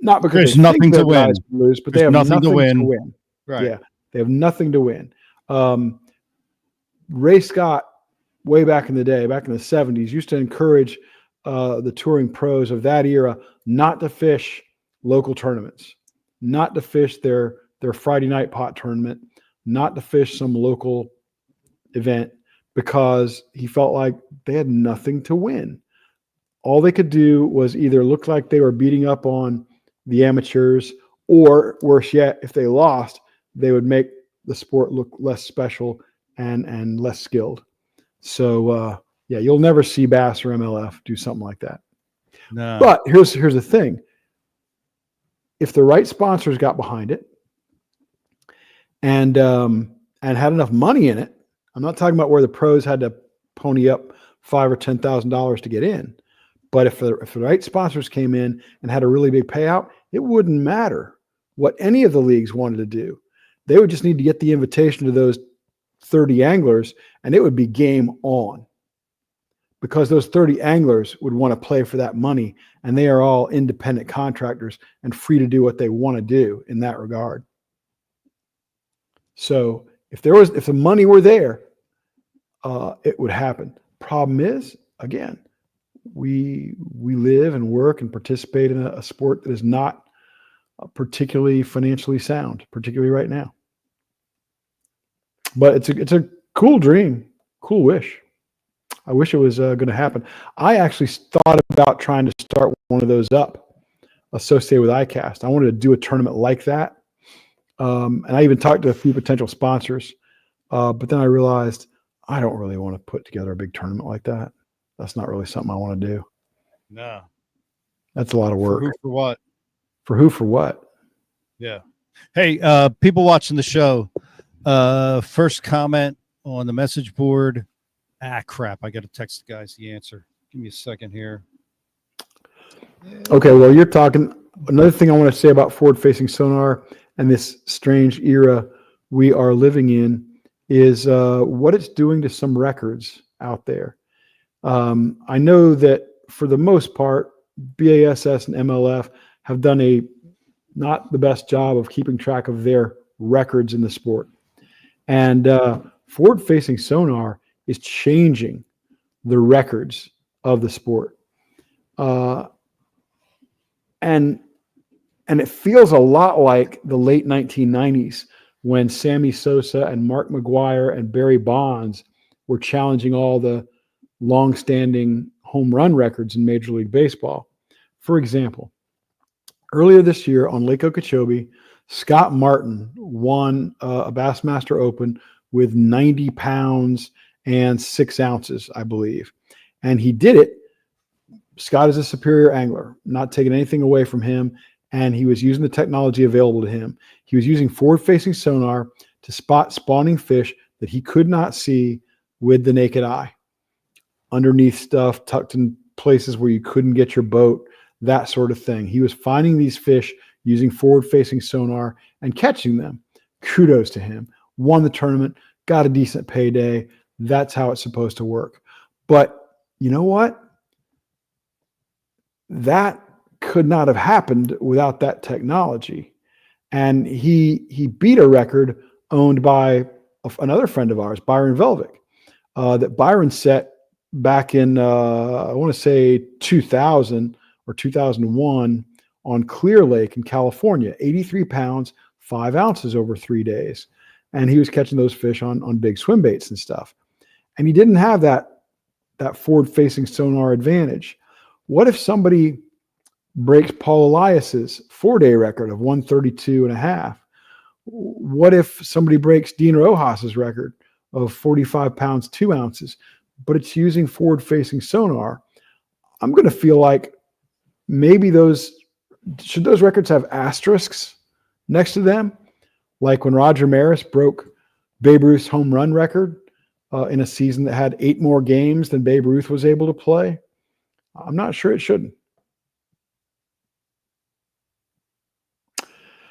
Not because there's they nothing think their to win. Guys would lose, but There's they have nothing to win. Right. Yeah, they have nothing to win. Ray Scott, way back in the day, back in the 70s, used to encourage the touring pros of that era not to fish local tournaments, not to fish their Friday night pot tournament, not to fish some local event, because he felt like they had nothing to win. All they could do was either look like they were beating up on the amateurs, or worse yet, if they lost, they would make the sport look less special and less skilled. So yeah, you'll never see Bass or MLF do something like that. No. But here's the thing. If the right sponsors got behind it and had enough money in it, I'm not talking about where the pros had to pony up $5,000 or $10,000 to get in. But if the right sponsors came in and had a really big payout, it wouldn't matter what any of the leagues wanted to do. They would just need to get the invitation to those 30 anglers, and it would be game on. Because those 30 anglers would want to play for that money, and they are all independent contractors and free to do what they want to do in that regard. So if the money were there, it would happen. Problem is, again, we live and work and participate in a sport that is not particularly financially sound, particularly right now. But it's a cool dream, cool wish. I wish it was going to happen. I actually thought about trying to start one of those up associated with iCast. I wanted to do a tournament like that. And I even talked to a few potential sponsors. But then I realized I don't really want to put together a big tournament like that. That's not really something I want to do. No. That's a lot of work. For who, for what? For who, for what? Yeah. Hey, people watching the show, first comment on the message board. Crap. I got to text the guys the answer. Give me a second here. Okay, well, you're talking. Another thing I want to say about forward-facing sonar and this strange era we are living in is what it's doing to some records out there. I know that for the most part, BASS and MLF have done not the best job of keeping track of their records in the sport. And forward-facing sonar is changing the records of the sport. And it feels a lot like the late 1990s when Sammy Sosa and Mark McGwire and Barry Bonds were challenging all the long-standing home run records in Major League Baseball. For example, earlier this year on Lake Okeechobee, Scott Martin won a Bassmaster Open with 90 pounds and 6 ounces, I believe. And he did it. Scott is a superior angler, not taking anything away from him. And he was using the technology available to him. He was using forward-facing sonar to spot spawning fish that he could not see with the naked eye. Underneath stuff, tucked in places where you couldn't get your boat, that sort of thing. He was finding these fish using forward-facing sonar and catching them. Kudos to him. Won the tournament, got a decent payday. That's how it's supposed to work. But you know what? That could not have happened without that technology. And he beat a record owned by another friend of ours, Byron Velvick, that Byron set back in, I want to say 2000 or 2001 on Clear Lake in California, 83 pounds, 5 ounces over 3 days. And he was catching those fish on big swim baits and stuff. And he didn't have that forward-facing sonar advantage. What if somebody breaks Paul Elias's 4-day record of 132.5? What if somebody breaks Dean Rojas's record of 45 pounds, 2 ounces, but it's using forward-facing sonar? I'm going to feel like maybe should those records have asterisks next to them? Like when Roger Maris broke Babe Ruth's home run record in a season that had 8 more games than Babe Ruth was able to play. I'm not sure it shouldn't.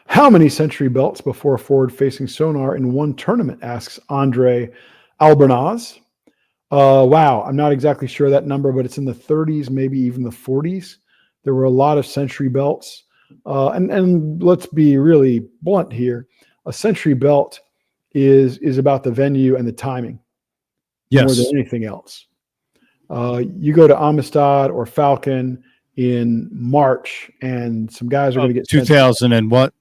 How many century belts before forward-facing sonar in one tournament, asks Andre Albernaz. Wow, I'm not exactly sure that number, but it's in the 30s, maybe even the 40s. There were a lot of century belts. And let's be really blunt here. A century belt is about the venue and the timing more than anything else. You go to Amistad or Falcon in March, and some guys are going to get 2000 and what?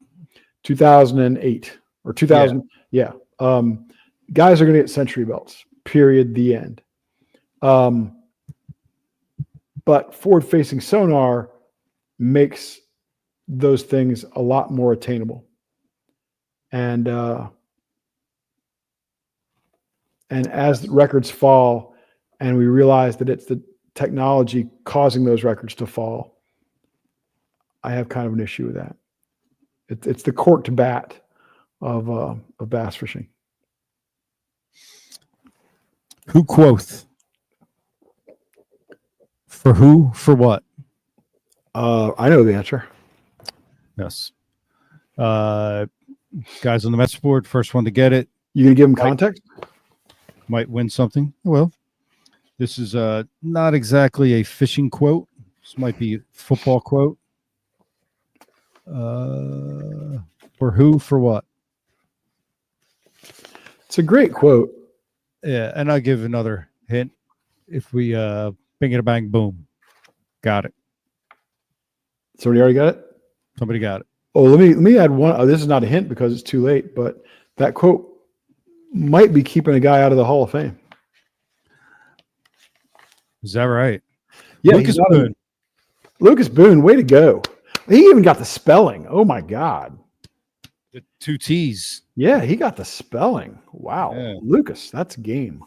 2008 or 2000. Yeah. Guys are going to get century belts, period, the end. But forward-facing sonar makes those things a lot more attainable. And as the records fall and we realize that it's the technology causing those records to fall, I have kind of an issue with that. It's the corked bat of bass fishing. Who quoth? For who? For what? I know the answer. Yes. Guys on the message board, first one to get it. You gonna give them context? Might win something. Well, this is not exactly a fishing quote. This might be a football quote. For who? For what? It's a great quote. Yeah, and I'll give another hint. If we bing it a bang boom, got it. Somebody already got it? Somebody got it. Oh, let me add one. Oh, this is not a hint because it's too late, but that quote might be keeping a guy out of the Hall of Fame. Is that right? Yeah, Lucas Boone. Lucas Boone, way to go. He even got the spelling. Oh my God. The 2 T's. Yeah, he got the spelling. Wow. Yeah. Lucas, that's game.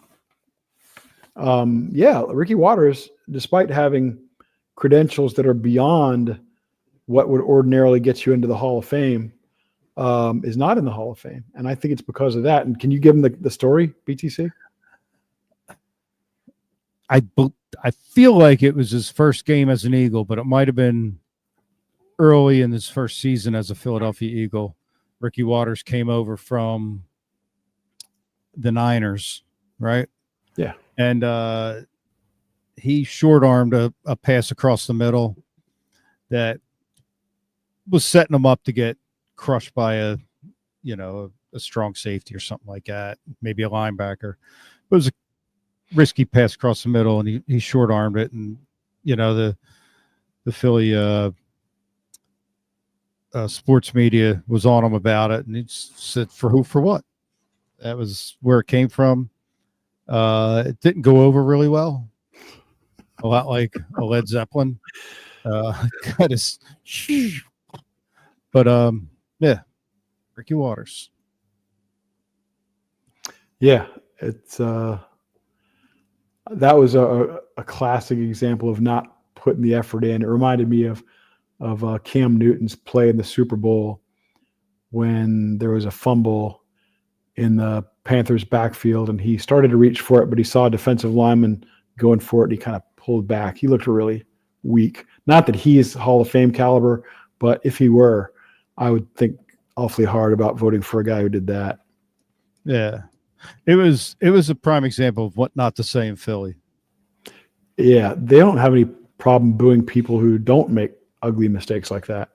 Yeah, Ricky Waters, despite having credentials that are beyond what would ordinarily get you into the Hall of Fame, is not in the Hall of Fame. And I think it's because of that. And can you give him the story, BTC? I feel like it was his first game as an Eagle, but it might have been early in his first season as a Philadelphia Eagle. Ricky Waters came over from the Niners, right? Yeah. And he short-armed a pass across the middle that was setting him up to get crushed by a strong safety or something like that, maybe a linebacker. It was a risky pass across the middle, and he short-armed it, and the Philly sports media was on him about it, and he said, for who, for what? That was where it came from. It didn't go over really well. A lot like a Led Zeppelin. Kind of, but yeah, Ricky Waters. Yeah, it's that was a classic example of not putting the effort in. It reminded me of Cam Newton's play in the Super Bowl when there was a fumble in the Panthers backfield and he started to reach for it, but he saw a defensive lineman going for it and he kind of pulled back. He looked really weak. Not that he's Hall of Fame caliber, but if he were, I would think awfully hard about voting for a guy who did that. Yeah. It was a prime example of what not to say in Philly. Yeah, they don't have any problem booing people who don't make ugly mistakes like that.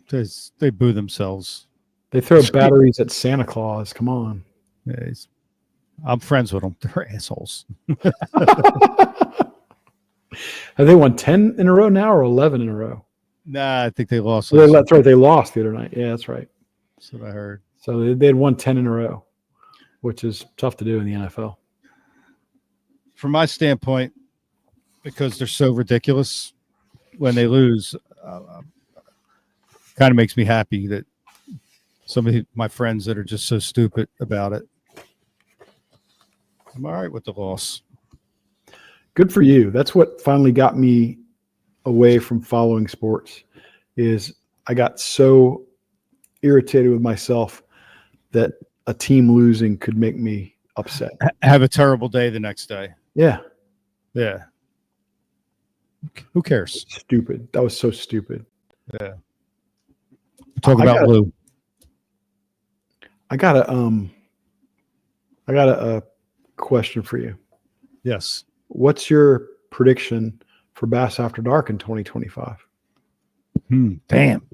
They boo themselves. They throw batteries at Santa Claus. Come on. Yeah, I'm friends with them. They're assholes. Have they won 10 in a row now or 11 in a row? Nah, I think they lost. That's right. They lost the other night. Yeah, that's right. That's what I heard. So they had won 10 in a row, which is tough to do in the NFL. From my standpoint, because they're so ridiculous when they lose, kind of makes me happy that some of my friends that are just so stupid about it. I'm all right with the loss. Good for you. That's what finally got me away from following sports. Is I got so irritated with myself that a team losing could make me upset. Have a terrible day the next day. Yeah. Yeah. Who cares? Stupid. That was so stupid. Yeah. Talk about Lou. I got a question for you. Yes. What's your prediction for Bass After Dark in 2025? Damn.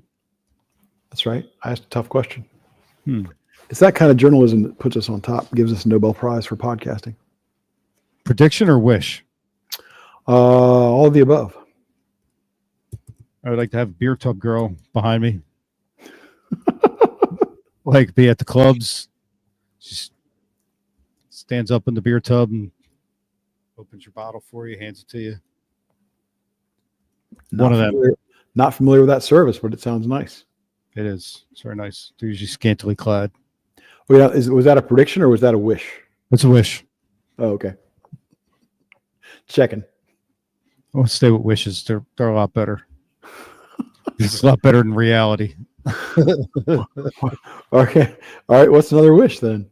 That's right. I asked a tough question. It's that kind of journalism that puts us on top, gives us a Nobel Prize for podcasting. Prediction or wish? All of the above. I would like to have a beer tub girl behind me. Like be at the clubs. She stands up in the beer tub and opens your bottle for you, hands it to you. One of them. Not familiar with that service, but it sounds nice. It is. It's very nice. They're usually scantily clad. Oh, yeah. Was that a prediction or was that a wish? It's a wish. Oh, okay. Checking. I want to stay with wishes. They're a lot better. It's a lot better than reality. Okay. All right. What's another wish then?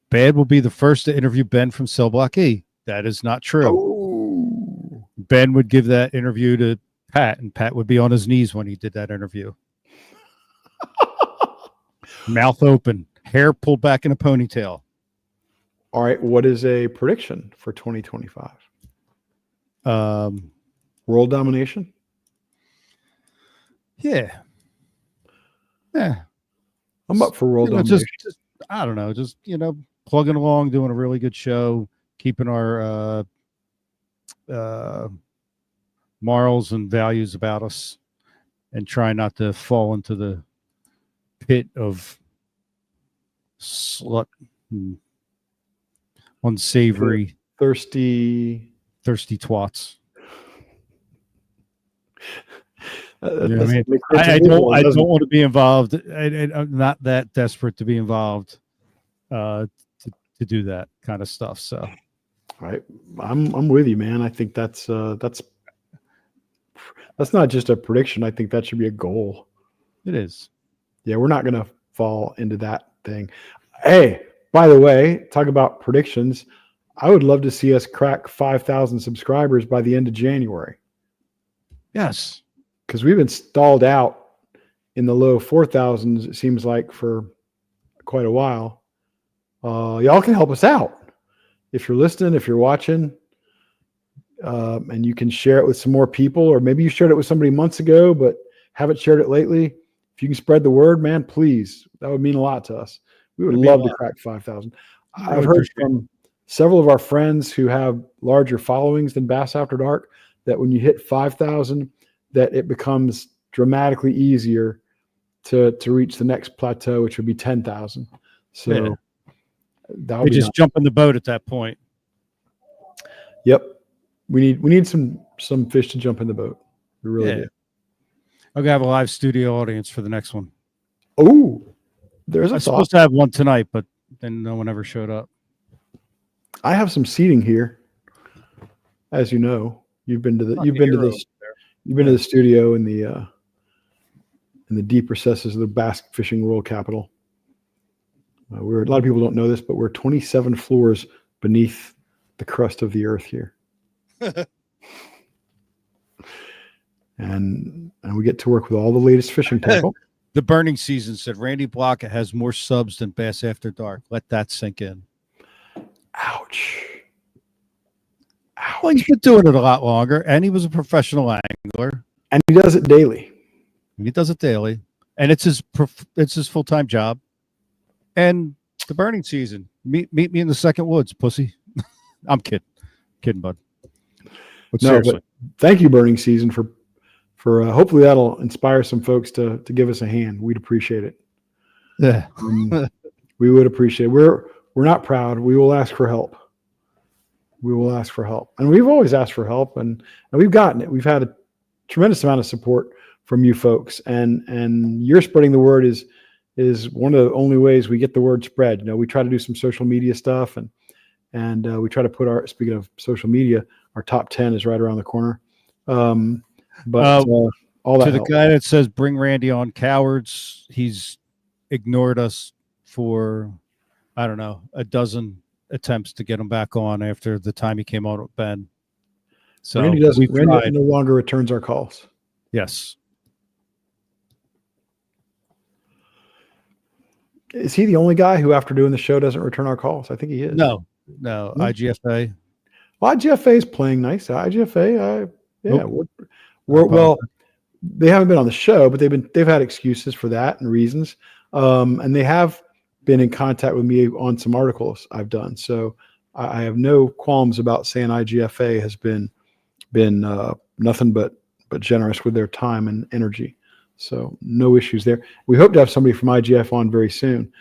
Bad will be the first to interview Ben from Cell Block E. That is not true. Oh. Ben would give that interview to Pat, and Pat would be on his knees when he did that interview. Mouth open, hair pulled back in a ponytail. All right. What is a prediction for 2025? World domination? Yeah. I'm up for world domination. I don't know. Just, plugging along, doing a really good show, keeping our morals and values about us, and trying not to fall into the pit of slut and unsavory thirsty twats. that- You know what I that's- mean? makes I it don't visual, I doesn't don't it? want to be involved. I'm not that desperate to be involved to do that kind of stuff. So Right. I'm with you, man. I think that's not just a prediction. I think that should be a goal. it is. Yeah, we're not gonna fall into that thing. Hey, by the way, talk about predictions. I would love to see us crack 5,000 subscribers by the end of January, Yes. because we've been stalled out in the low 4,000s, it seems like, for quite a while. Y'all can help us out. If you're listening, if you're watching, and you can share it with some more people, or maybe you shared it with somebody months ago, but haven't shared it lately. If you can spread the word, man, please, that would mean a lot to us. We would It'd mean love a to lot. crack 5,000. Really I've heard appreciate it. from several of our friends who have larger followings than Bass After Dark that when you hit 5,000, that it becomes dramatically easier to reach the next plateau, which would be 10,000. So Yeah. that We would be just nice. jump in the boat at that point. Yep. We need some fish to jump in the boat. We really Yeah. do. I'm gonna have a live studio audience for the next one. Oh, there's I a was thought. supposed to have one tonight, but then no one ever showed up. I have some seating here. As you know, you've been to the studio in the deep recesses of the bass fishing world capital. A lot of people don't know this, but we're 27 floors beneath the crust of the earth here. and we get to work with all the latest fishing tackle. The Burning Season said Randy Blockett has more subs than Bass After Dark. Let that sink in. Ouch. Well, he's been doing it a lot longer, and he was a professional angler. And he does it daily. He does it daily, and it's his full-time job. And the Burning Season. Meet me in the second woods, pussy. I'm kidding, bud. But seriously, but thank you, Burning Season, for hopefully that'll inspire some folks to give us a hand. We'd appreciate it. yeah. We would appreciate it. We're not proud. We will ask for help. We will ask for help. And we've always asked for help, and we've gotten it. We've had a tremendous amount of support from you folks, and you're spreading the word is one of the only ways we get the word spread. You know, we try to do some social media stuff, and we try to put speaking of social media, our top 10 is right around the corner. All that To the help. guy that says bring Randy on, cowards, he's ignored us for, I don't know, a dozen attempts to get him back on after the time he came on with Ben. So Randy no longer returns our calls. Yes. Is he the only guy who, after doing the show, doesn't return our calls? I think he is. No. IGFA. Well, IGFA is playing nice. IGFA, Nope. well, they haven't been on the show, but they've had excuses for that and reasons. And they have been in contact with me on some articles I've done. So I have no qualms about saying IGFA has been nothing but generous with their time and energy. So no issues there. We hope to have somebody from IGF on very soon.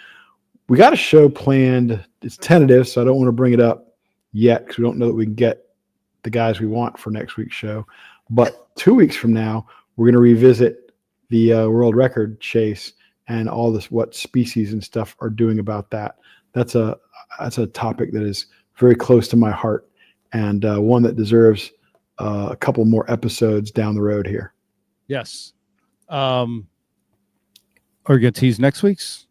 We got a show planned. It's tentative, so I don't want to bring it up yet because we don't know that we can get the guys we want for next week's show. But 2 weeks from now, we're going to revisit the world record chase and all this, what species and stuff are doing about that. That's a topic that is very close to my heart, and one that deserves a couple more episodes down the road here. Yes. Are you going to tease next week's?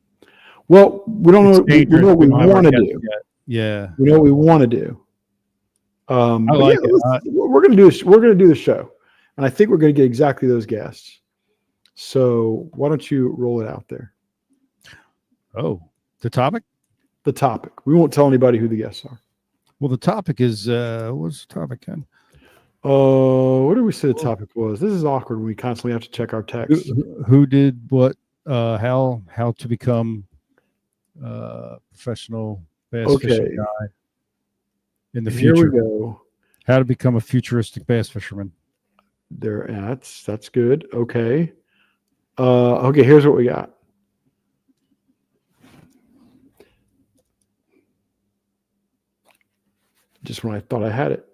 Well, we don't know. We know what we don't have our want to guest do. yet. Yeah. We know what we want to do. I like it. We're going to do this. We're going to do the show, and I think we're going to get exactly those guests. So why don't you roll it out there? Oh, the topic? The topic. We won't tell anybody who the guests are. Well, the topic is what's the topic, Ken? What did we say the topic was? This is awkward when we constantly have to check our text. Who did what? How to become professional bass fishing guy in the future? Here we go. How to become a futuristic bass fisherman. There, that's good. Okay. Okay. Here's what we got. just when I thought I had it.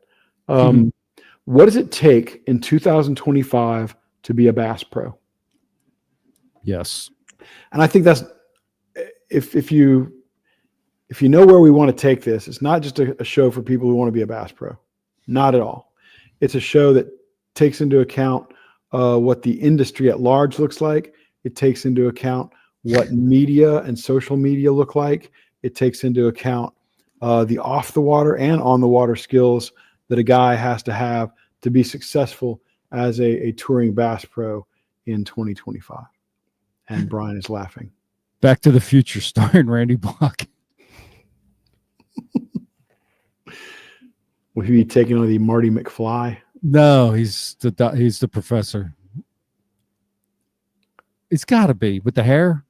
What does it take in 2025 to be a bass pro? Yes. And I think that's if you know where we want to take this, it's not just a show for people who want to be a bass pro. Not at all. It's a show that takes into account what the industry at large looks like. It takes into account what media and social media look like. It takes into account the off the water and on the water skills that a guy has to have to be successful as a touring bass pro in 2025. And Brian is laughing. Back to the Future starring Randy Block. Will he be taking on the Marty McFly? No, he's the professor. It's got to be with the hair.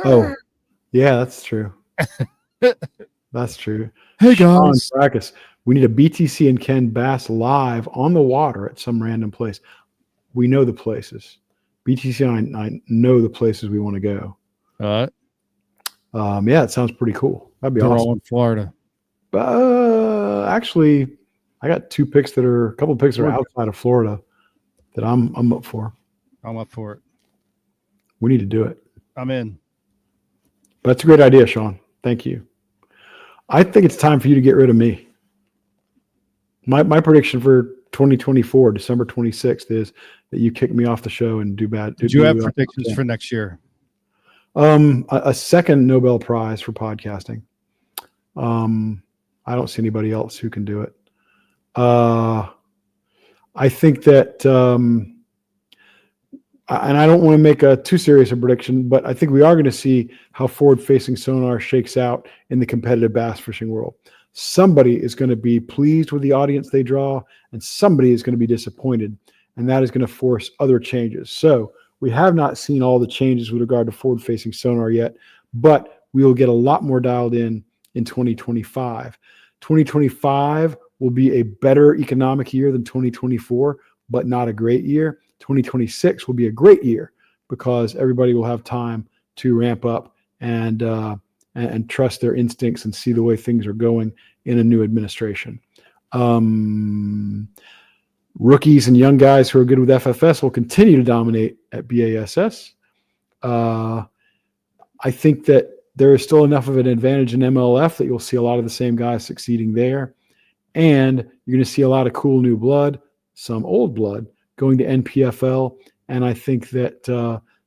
Oh, yeah, that's true. That's true. Hey Sean guys, Fracas, we need a BTC and Ken Bass live on the water at some random place. We know the places. BTC and I know the places we want to go. all right. Yeah, it sounds pretty cool. That'd be They're awesome. all in Florida. Actually, I got a couple picks that are outside of Florida that I'm up for. I'm up for it. We need to do it. I'm in. But that's a great idea, Sean. Thank you. I think it's time for you to get rid of me. My prediction for 2024, December 26th, is that you kick me off the show and do bad. Did you have predictions for next year? A second Nobel Prize for podcasting. I don't see anybody else who can do it. I think that, and I don't want to make a too serious a prediction, but I think we are going to see how forward-facing sonar shakes out in the competitive bass fishing world. Somebody is going to be pleased with the audience they draw, and somebody is going to be disappointed, and that is going to force other changes. So we have not seen all the changes with regard to forward-facing sonar yet, but we will get a lot more dialed in 2025. 2025 will be a better economic year than 2024, but not a great year. 2026 will be a great year because everybody will have time to ramp up and trust their instincts and see the way things are going in a new administration. Rookies and young guys who are good with FFS will continue to dominate at BASS. I think that there is still enough of an advantage in MLF that you'll see a lot of the same guys succeeding there. And you're going to see a lot of cool new blood, some old blood, going to NPFL. And I think that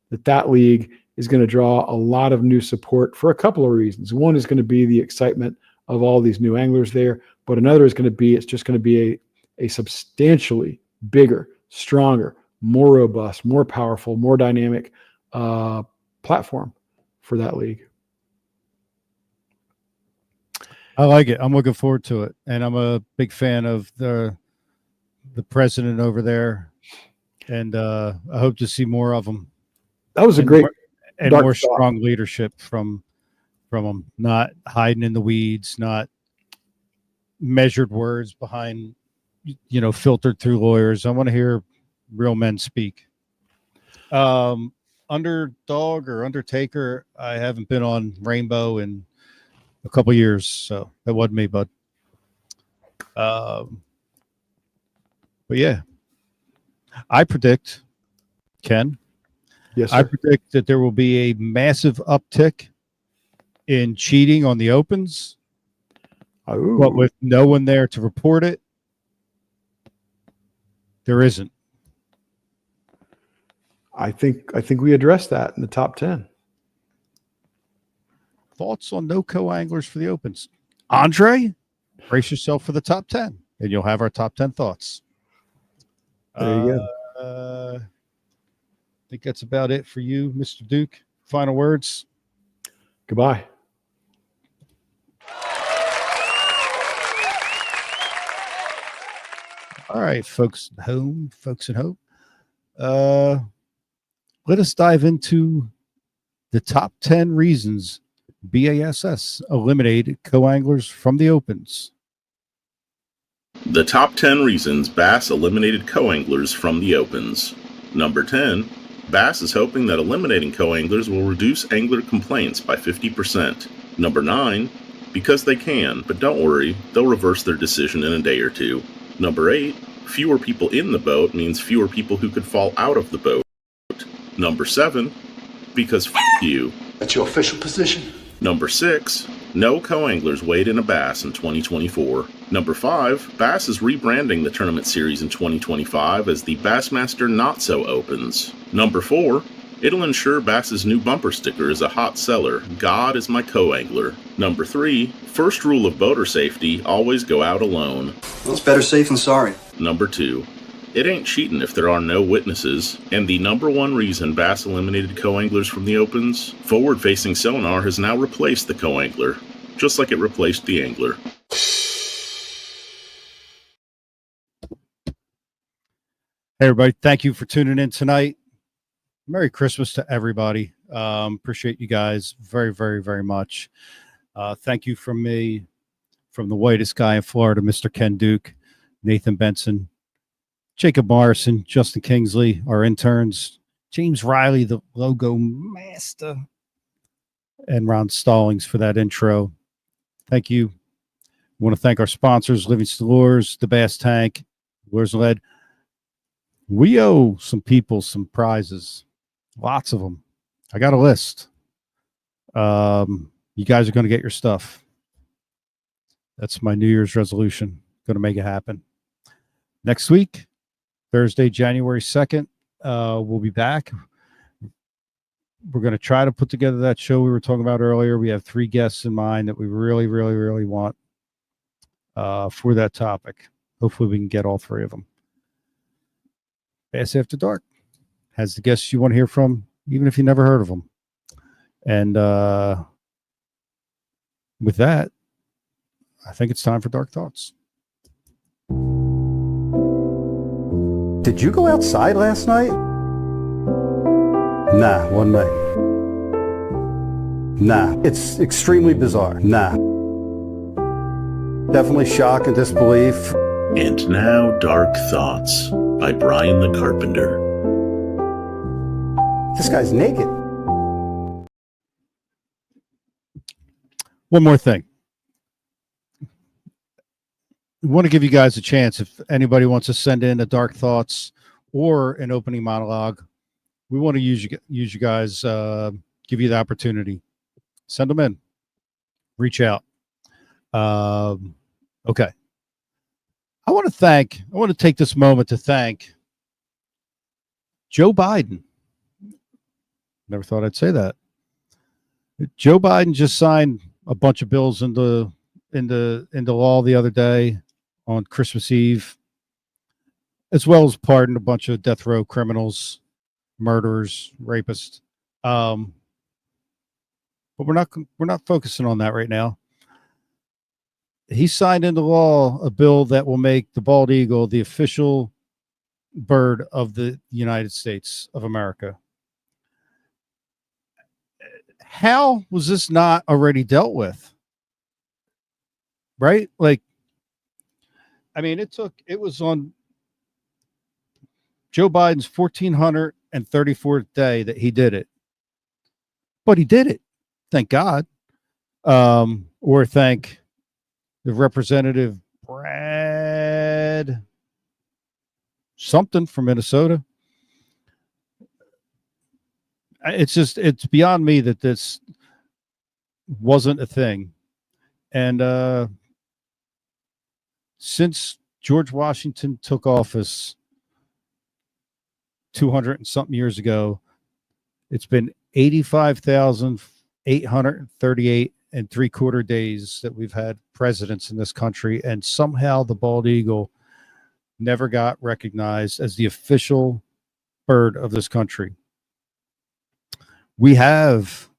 that league is going to draw a lot of new support for a couple of reasons. One is going to be the excitement of all these new anglers there, but another is going to be it's just going to be a substantially bigger, stronger, more robust, more powerful, more dynamic platform for that league. I like it. I'm looking forward to it, and I'm a big fan of the president over there, and I hope to see more of them. That was a great more strong leadership from them, not hiding in the weeds, not measured words behind, filtered through lawyers. I want to hear real men speak. Underdog or Undertaker, I haven't been on Rainbow in a couple years, so that wasn't me, bud. But yeah, I predict, Ken. Yes, sir. I predict that there will be a massive uptick in cheating on the opens, but with no one there to report it, there isn't. I think we addressed that in the top 10. Thoughts on no co-anglers for the opens? Andre, brace yourself for the top 10, and you'll have our top 10 thoughts. There you go. I think that's about it for you, Mr. Duke. Final words. Goodbye. All right, folks at home. Let us dive into the top 10 reasons BASS eliminated co-anglers from the opens. The top 10 reasons Bass eliminated co-anglers from the opens. Number 10, Bass is hoping that eliminating co-anglers will reduce angler complaints by 50%. Number 9, because they can, but don't worry, they'll reverse their decision in a day or two. Number 8, fewer people in the boat means fewer people who could fall out of the boat. Number 7, because you. That's your official position? Number 6, no co-anglers weighed in a bass in 2024. Number 5, Bass is rebranding the tournament series in 2025 as the Bassmaster Not So Opens. Number 4, it'll ensure Bass's new bumper sticker is a hot seller, God is my co-angler. Number 3, first rule of boater safety, always go out alone. Well, it's better safe than sorry. Number 2, it ain't cheating if there are no witnesses, and the number 1 reason Bass eliminated co-anglers from the Opens, forward-facing sonar has now replaced the co-angler, just like it replaced the angler. Hey, everybody. Thank you for tuning in tonight. Merry Christmas to everybody. Appreciate you guys very, very, very much. Thank you from me, from the whitest guy in Florida, Mr. Ken Duke, Nathan Benson, Jacob Morrison, Justin Kingsley, our interns, James Riley, the logo master, and Ron Stallings for that intro. Thank you. I want to thank our sponsors, Livingston Lures, the Bass Tank, Lures and Lead. We owe some people some prizes, lots of them. I got a list. You guys are going to get your stuff. That's my New Year's resolution. Going to make it happen. Next week, Thursday, January 2nd, we'll be back. We're going to try to put together that show we were talking about earlier. We have 3 guests in mind that we really, really, really want for that topic. Hopefully we can get all 3 of them. Bass After Dark has the guests you want to hear from, even if you never heard of them. And with that, I think it's time for Dark Thoughts. Did you go outside last night? Nah, one night. Nah, it's extremely bizarre. Nah. Definitely shock and disbelief. And now, Dark Thoughts by Brian the Carpenter. This guy's naked. One more thing. We want to give you guys a chance. If anybody wants to send in a Dark Thoughts or an opening monologue, we want to use you guys, give you the opportunity. Send them in. Reach out. Okay. I want to take this moment to thank Joe Biden. Never thought I'd say that. Joe Biden just signed a bunch of bills into law the other day on Christmas Eve, as well as pardoned a bunch of death row criminals, murderers, rapists. But we're not focusing on that right now. He signed into law a bill that will make the bald eagle the official bird of the United States of America. How was this not already dealt with? Right? Like, I mean, it was on Joe Biden's 1434th day that he did it. But he did it. Thank God. Or thank the Representative Brad something from Minnesota. It's beyond me that this wasn't a thing. And since George Washington took office 200 and something years ago, it's been 85,838 and 3/4 days that we've had presidents in this country, and somehow the bald eagle never got recognized as the official bird of this country. We have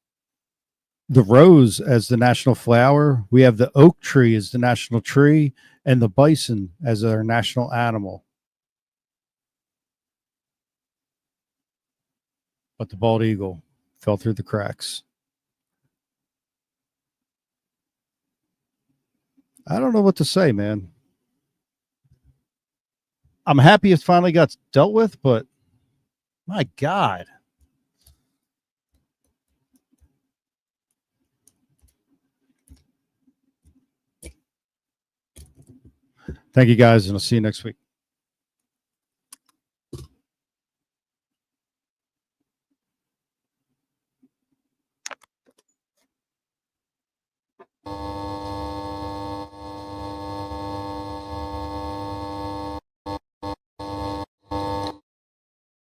the rose as the national flower. We have the oak tree as the national tree, and the bison as our national animal. But the bald eagle fell through the cracks. I don't know what to say, man. I'm happy it finally got dealt with, but my God. Thank you guys, and I'll see you next week.